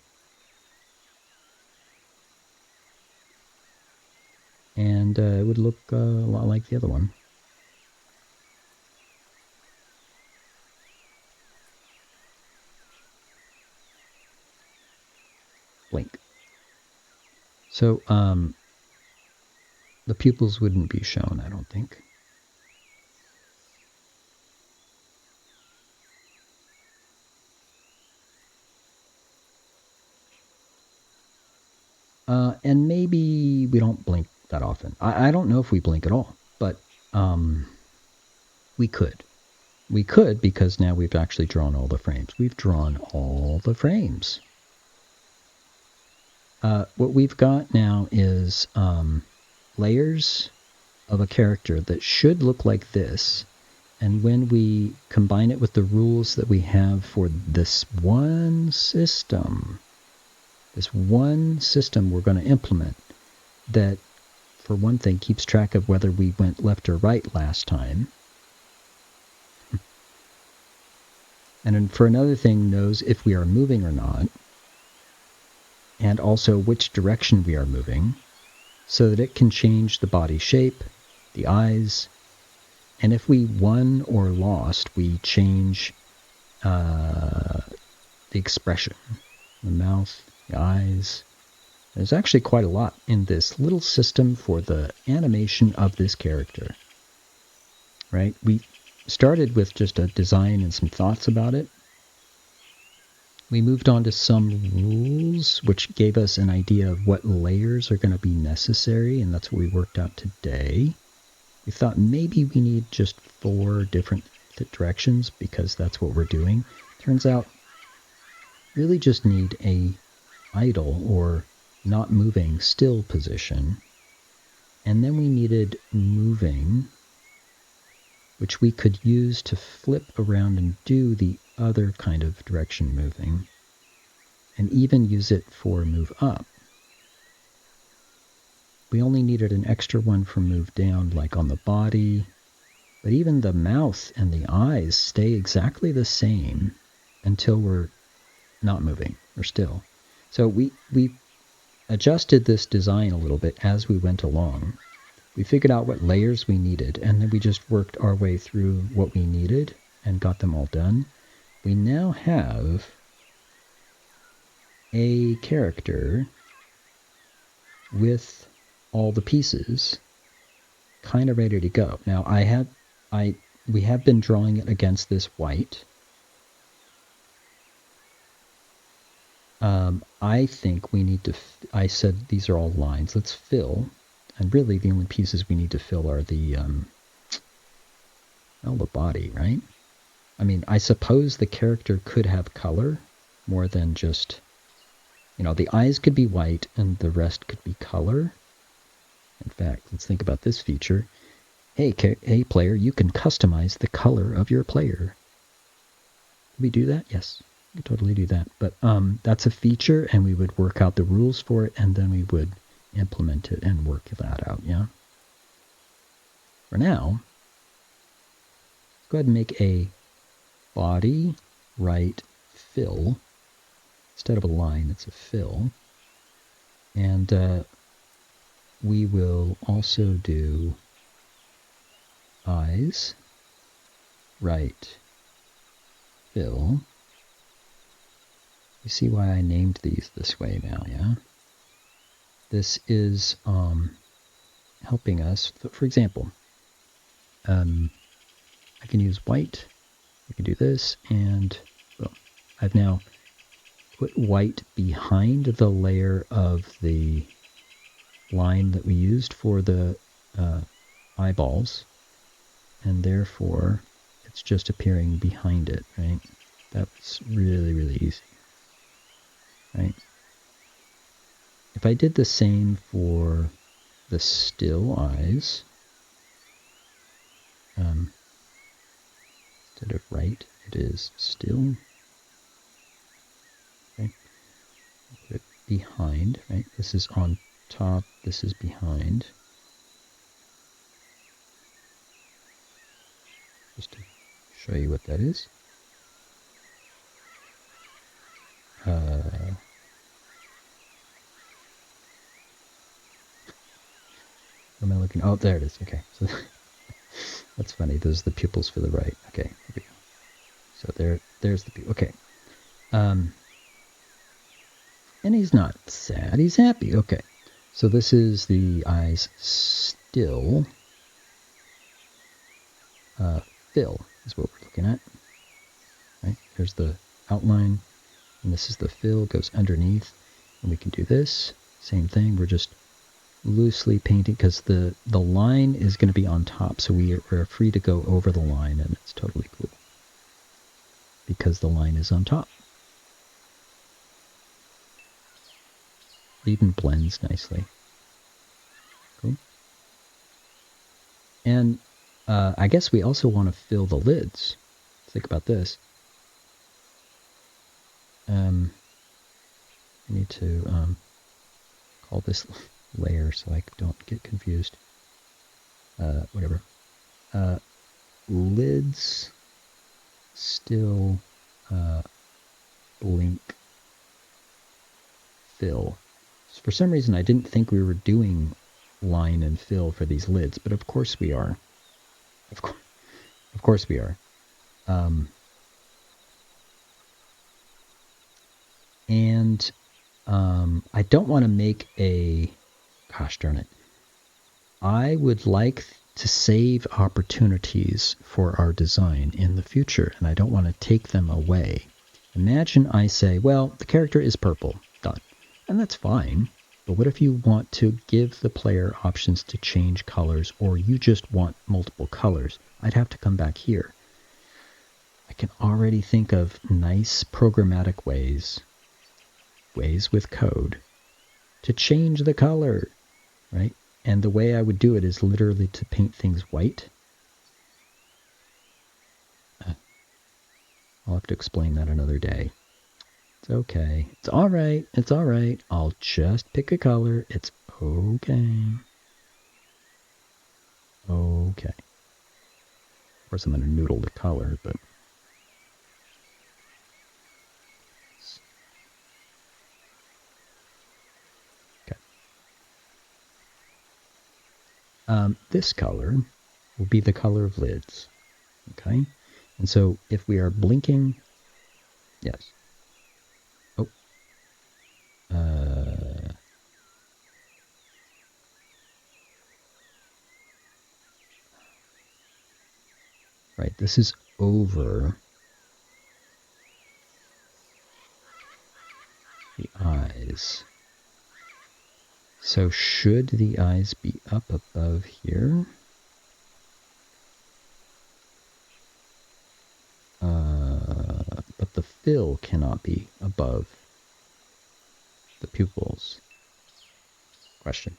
And it would look a lot like the other one. Blink. So the pupils wouldn't be shown, I don't think. And maybe we don't blink that often. I don't know if we blink at all, but we could. We could, because now we've actually drawn all the frames. We've drawn all the frames. What we've got now is layers of a character that should look like this. And when we combine it with the rules that we have for this one system we're going to implement that, for one thing, keeps track of whether we went left or right last time. And then for another thing, knows if we are moving or not, and also which direction we are moving, so that it can change the body shape, the eyes, and if we won or lost, we change the expression, the mouth, the eyes. There's actually quite a lot in this little system for the animation of this character. Right? We started with just a design and some thoughts about it. We moved on to some rules, which gave us an idea of what layers are going to be necessary, and that's what we worked out today. We thought maybe we need just 4 different directions, because that's what we're doing. Turns out, really just need a idle or not moving still position. And then we needed moving, which we could use to flip around and do the other kind of direction moving, and even use it for move up. We only needed an extra one for move down, like on the body, but even the mouth and the eyes stay exactly the same until we're not moving or still. So we adjusted this design a little bit as we went along. We figured out what layers we needed, and then we just worked our way through what we needed and got them all done. We now have a character with all the pieces kind of ready to go. Now we have been drawing it against this white. I think we need to, I said these are all lines. Let's fill. And really the only pieces we need to fill are the body, right? I mean, I suppose the character could have color more than just, the eyes could be white and the rest could be color. In fact, let's think about this feature. Hey player, you can customize the color of your player. Can we do that? Yes, we can totally do that. But that's a feature, and we would work out the rules for it, and then we would implement it and work that out, yeah? For now, let's go ahead and make a body, right, fill. Instead of a line, it's a fill. And we will also do eyes, right, fill. You see why I named these this way now, yeah? This is helping us. For example, I can use white. I can do this, and boom. I've now put white behind the layer of the line that we used for the eyeballs, and therefore it's just appearing behind it, right? That's really, really easy, right? If I did the same for the still eyes, instead of right, it is still. Okay. Put it behind, right? This is on top, this is behind. Just to show you what that is. Where am I looking? Oh, there it is. Okay, so that's funny. Those are the pupils for the right. Okay, there we go. So there's the pupil. Okay. And he's not sad. He's happy. Okay. So this is the eyes still. Fill is what we're looking at. Right? There's the outline, and this is the fill, goes underneath. And we can do this. Same thing. We're just loosely painting because the line is going to be on top, so we're free to go over the line, and it's totally cool because the line is on top. It even blends nicely. Cool. And I guess we also want to fill the lids. Think about this. I need to call this layer so I don't get confused. Whatever. Lids still blink fill. So for some reason I didn't think we were doing line and fill for these lids, but of course we are. Of course we are. And I don't want to make a, gosh darn it. I would like to save opportunities for our design in the future, and I don't want to take them away. Imagine I say, well, the character is purple, done. And that's fine. But what if you want to give the player options to change colors, or you just want multiple colors? I'd have to come back here. I can already think of nice programmatic ways with code, to change the color, right? And the way I would do it is literally to paint things white. I'll have to explain that another day. It's okay. It's all right. It's all right. I'll just pick a color. It's okay. Okay. Of course, I'm going to noodle the color, but... Okay. This color will be the color of lids. Okay? And so if we are blinking... Yes. Oh. Right, this is over the eyes. So should the eyes be up above here? But the fill cannot be above the pupils. Question.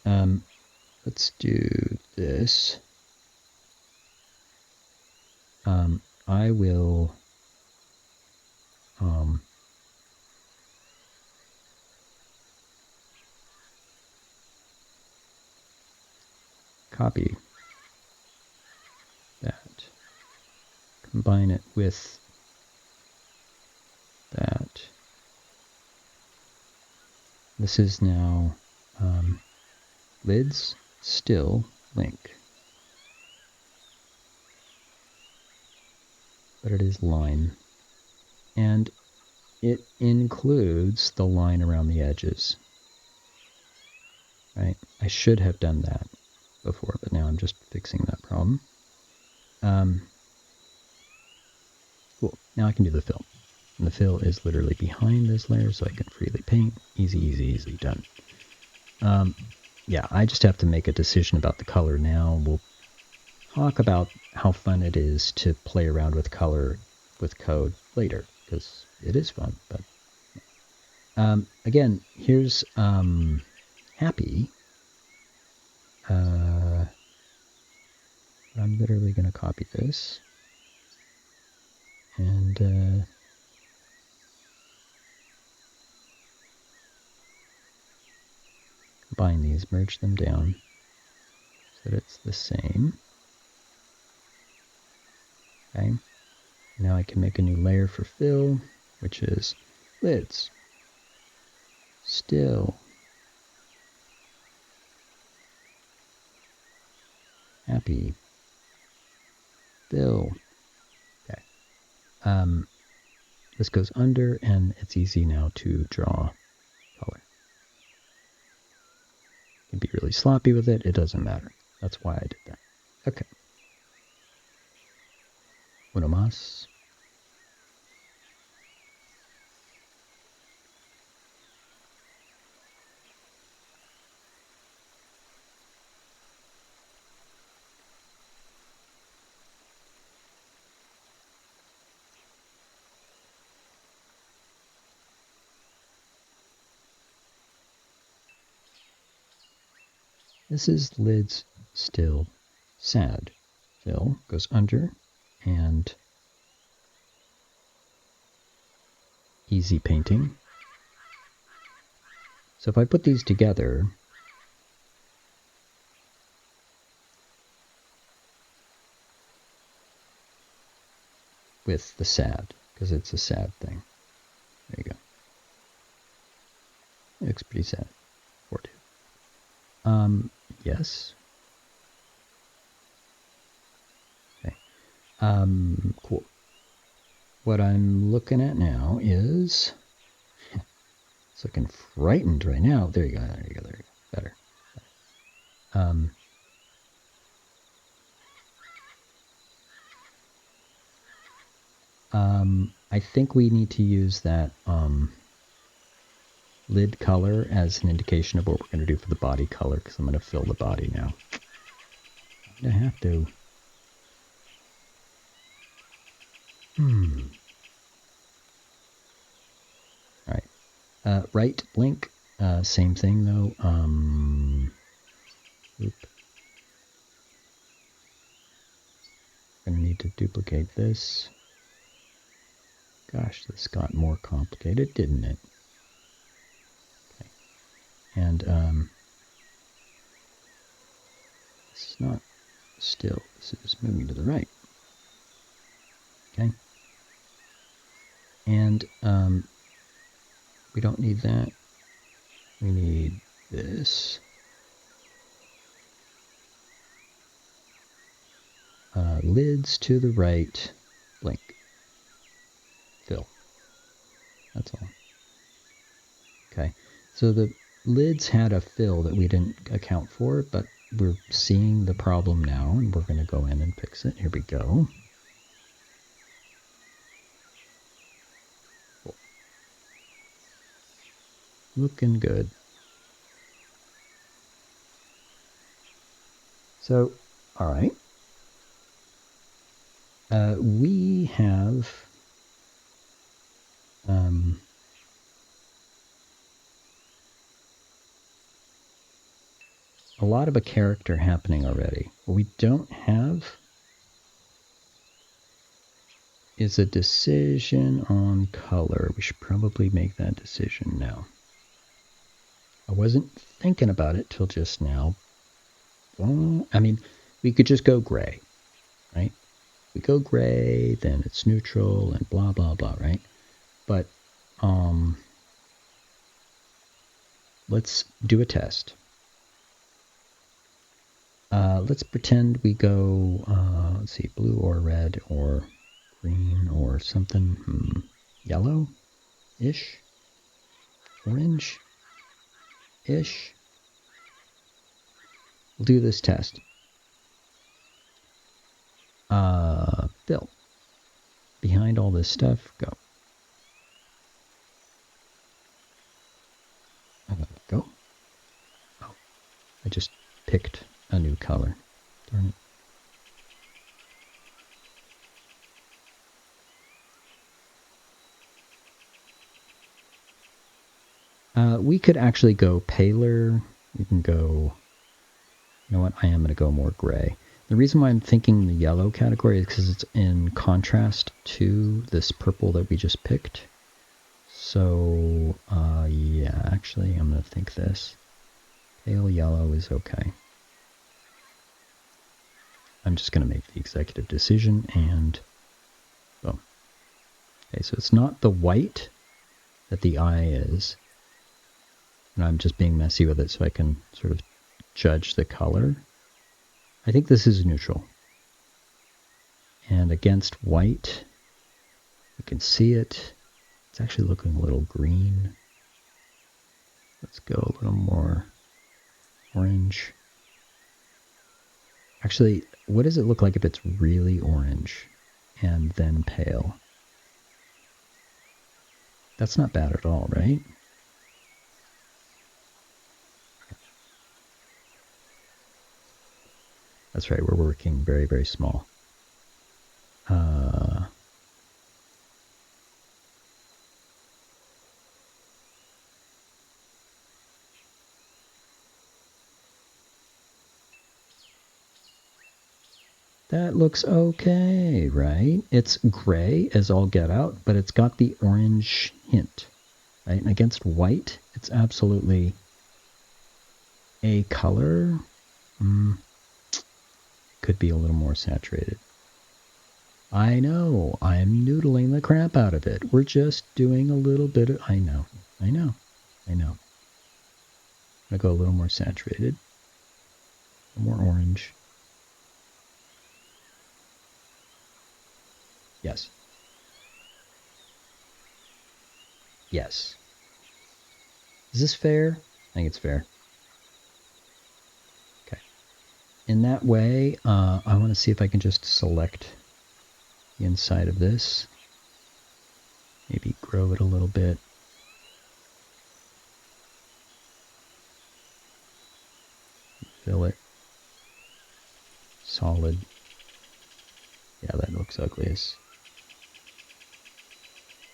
Let's do this. I will copy that, combine it with that. This is now lids still link. But it is line. And it includes the line around the edges. Right? I should have done that before, but now I'm just fixing that problem. Cool. Now I can do the fill. And the fill is literally behind this layer, so I can freely paint. Easy, easy, easy, done. Yeah, I just have to make a decision about the color now. We'll talk about how fun it is to play around with color with code later, because it is fun. But again, here's happy. I'm literally going to copy this and combine these, merge them down so that it's the same. Okay. Now I can make a new layer for fill, which is lids. Still. Happy. Fill. Okay. This goes under, and it's easy now to draw color. You can be really sloppy with it. It doesn't matter. That's why I did that. Okay. Uno más. This is lids still sad. Fill goes under and easy painting. So if I put these together, with the sad, because it's a sad thing. There you go. It looks pretty sad. 4-2. Yes. Okay. Cool. What I'm looking at now is, it's looking frightened right now. There you go, there you go, there you go. Better. I think we need to use that lid color as an indication of what we're going to do for the body color, because I'm going to fill the body now. I'm going to have to. Alright. Right blink. Same thing though. Oop. I'm going to need to duplicate this. Gosh, this got more complicated, didn't it? Okay. And this is not still. This is moving to the right. Okay. And we don't need that. We need this. Lids to the right. Blink. Fill. That's all. Okay. So the lids had a fill that we didn't account for, but we're seeing the problem now, and we're going to go in and fix it. Here we go. Cool. Looking good. So, all right. We have a lot of a character happening already. What we don't have is a decision on color. We should probably make that decision now. I wasn't thinking about it till just now. Well, I mean, we could just go gray, right? We go gray, then it's neutral and blah, blah, blah, right? But let's do a test. Let's pretend we go, let's see, blue or red or green or something, yellow-ish, orange-ish. We'll do this test. Bill, behind all this stuff, go. Go. Oh, I just picked a new color. Darn it. We could actually go paler. We can go, you know what, I am going to go more gray. The reason why I'm thinking the yellow category is because it's in contrast to this purple that we just picked. So, yeah, actually, I'm going to think this. Pale yellow is okay. I'm just going to make the executive decision and boom. Okay, so it's not the white that the eye is. And I'm just being messy with it so I can sort of judge the color. I think this is neutral. And against white, you can see it. It's actually looking a little green. Let's go a little more orange. Actually, what does it look like if it's really orange and then pale? That's not bad at all, right? That's right, we're working very, very small. That looks okay, right? It's gray as all get out, but it's got the orange hint, right? And against white, it's absolutely a color. Could be a little more saturated. I know, I'm noodling the crap out of it. We're just doing a little bit of, I know. I'm gonna go a little more saturated, a little more orange. Yes. Yes. Is this fair? I think it's fair. Okay. In that way, I want to see if I can just select the inside of this. Maybe grow it a little bit. Fill it. Solid. Yeah, that looks ugliest.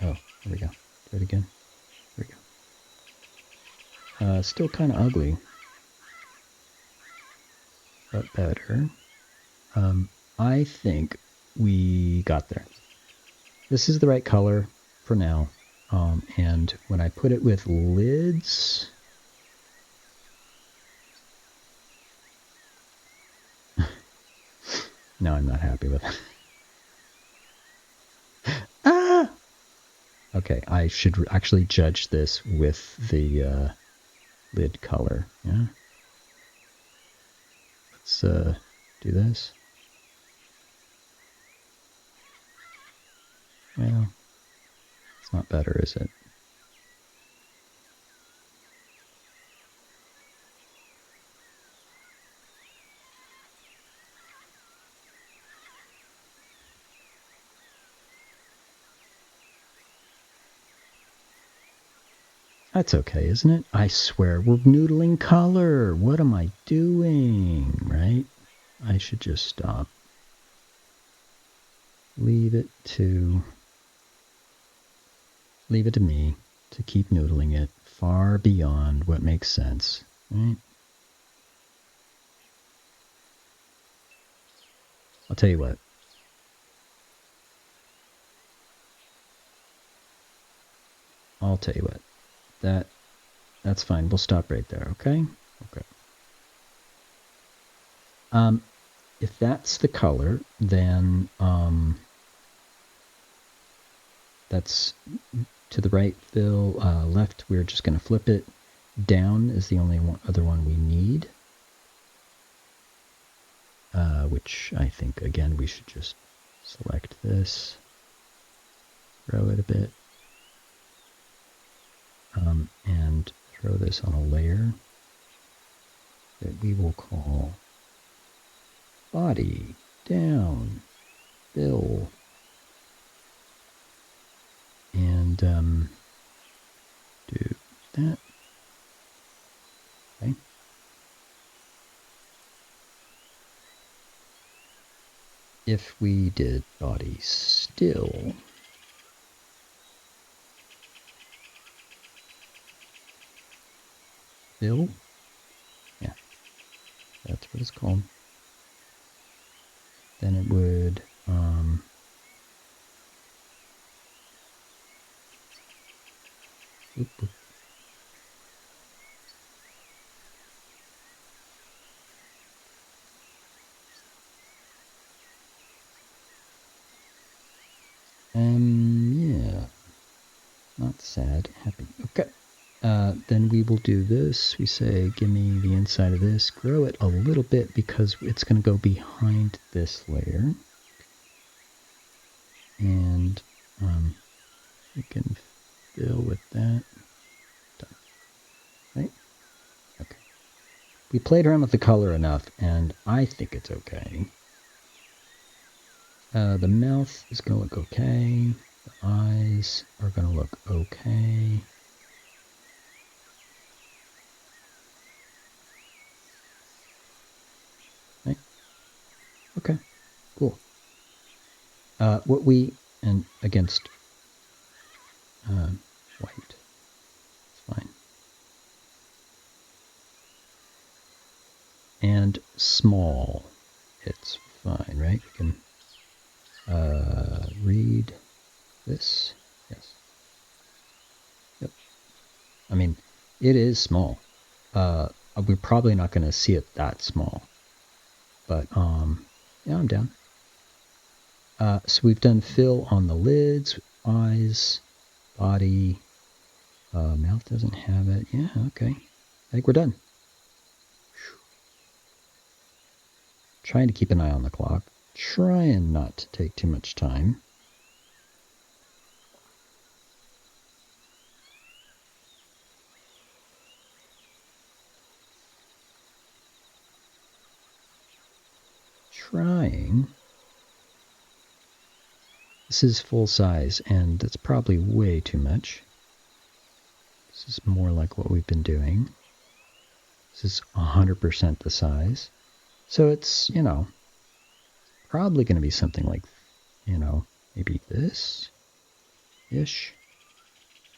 Oh, there we go. Do it again. There we go. Still kind of ugly, but better. I think we got there. This is the right color for now. And when I put it with lids, no, I'm not happy with it. Ah! Okay, I should actually judge this with the lid color. Yeah. Let's do this. Well, it's not better, is it? That's okay, isn't it? I swear, we're noodling color. What am I doing, right? I should just stop. Leave it to me to keep noodling it far beyond what makes sense, right? I'll tell you what. That's fine. We'll stop right there, okay? Okay. If that's the color, then That's to the right, fill. Left, we're just going to flip it. Down is the only other one we need. Which I think, again, we should just select this. Grow it a bit. And throw this on a layer that we will call body, down, fill, and do that. Okay. If we did body still, fill, yeah, that's what it's called. Then it would oop, oop. Yeah, not sad, happy. Okay. Then we will do this. We say, give me the inside of this. Grow it a little bit because it's going to go behind this layer. And we can fill with that. Done. Right? Okay. We played around with the color enough, and I think it's okay. The mouth is going to look okay. The eyes are going to look okay. Right? Okay, cool. What we, and against white, it's fine. And small, it's fine, right? We can read this. Yes. Yep. I mean, it is small. We're probably not going to see it that small. But, yeah, I'm down. So we've done fill on the lids, eyes, body, mouth doesn't have it. Yeah, okay. I think we're done. Trying to keep an eye on the clock. Trying not to take too much time. Trying. This is full size, and that's probably way too much. This is more like what we've been doing. This is 100% the size. So it's, you know, probably going to be something like, you know, maybe this-ish.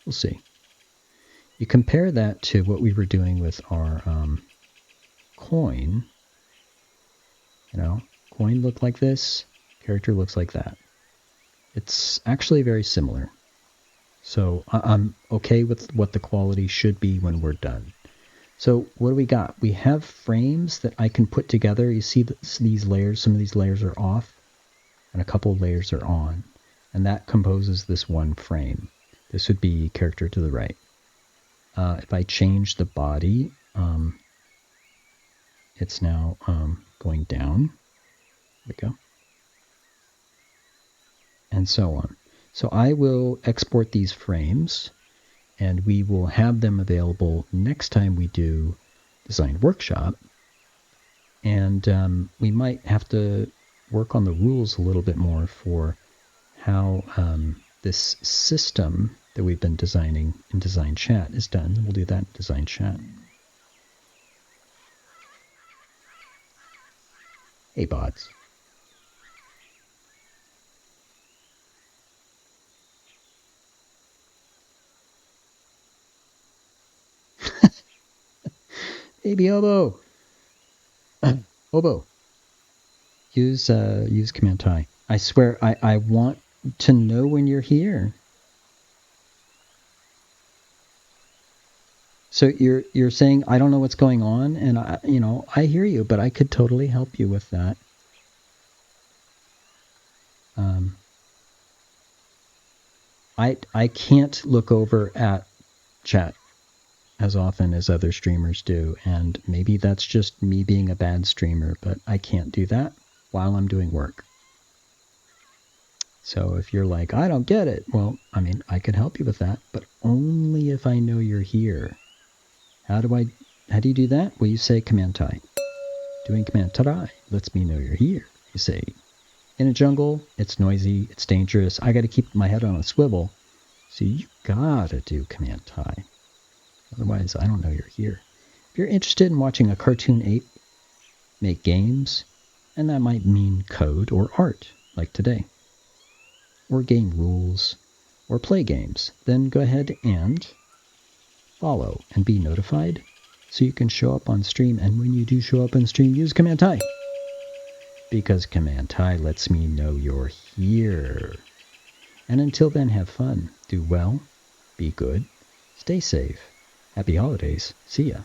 We'll see. You compare that to what we were doing with our coin. You know, coin looked like this, character looks like that. It's actually very similar. So I'm okay with what the quality should be when we're done. So what do we got? We have frames that I can put together. You see these layers, some of these layers are off and a couple of layers are on. And that composes this one frame. This would be character to the right. If I change the body, it's now going down. There we go. And so on. So I will export these frames, and we will have them available next time we do Design Workshop. And we might have to work on the rules a little bit more for how this system that we've been designing in Design Chat is done. We'll do that in Design Chat. Hey, bots. Baby Hobo. Hobo. Use Command Tie. I swear, I want to know when you're here. So you're saying I don't know what's going on, and I hear you, but I could totally help you with that. I can't look over at chat as often as other streamers do, and maybe that's just me being a bad streamer, but I can't do that while I'm doing work. So if you're like, I don't get it, well, I mean, I could help you with that, but only if I know you're here. How do you do that? Well, you say command tie. Doing command tie lets me know you're here. You say, in a jungle, it's noisy, it's dangerous, I gotta keep my head on a swivel, so you gotta do command tie. Otherwise, I don't know you're here. If you're interested in watching a cartoon ape make games, and that might mean code or art, like today, or game rules, or play games, then go ahead and follow and be notified so you can show up on stream. And when you do show up on stream, use command tie, because command tie lets me know you're here. And until then, have fun, do well, be good, stay safe. Happy holidays. See ya.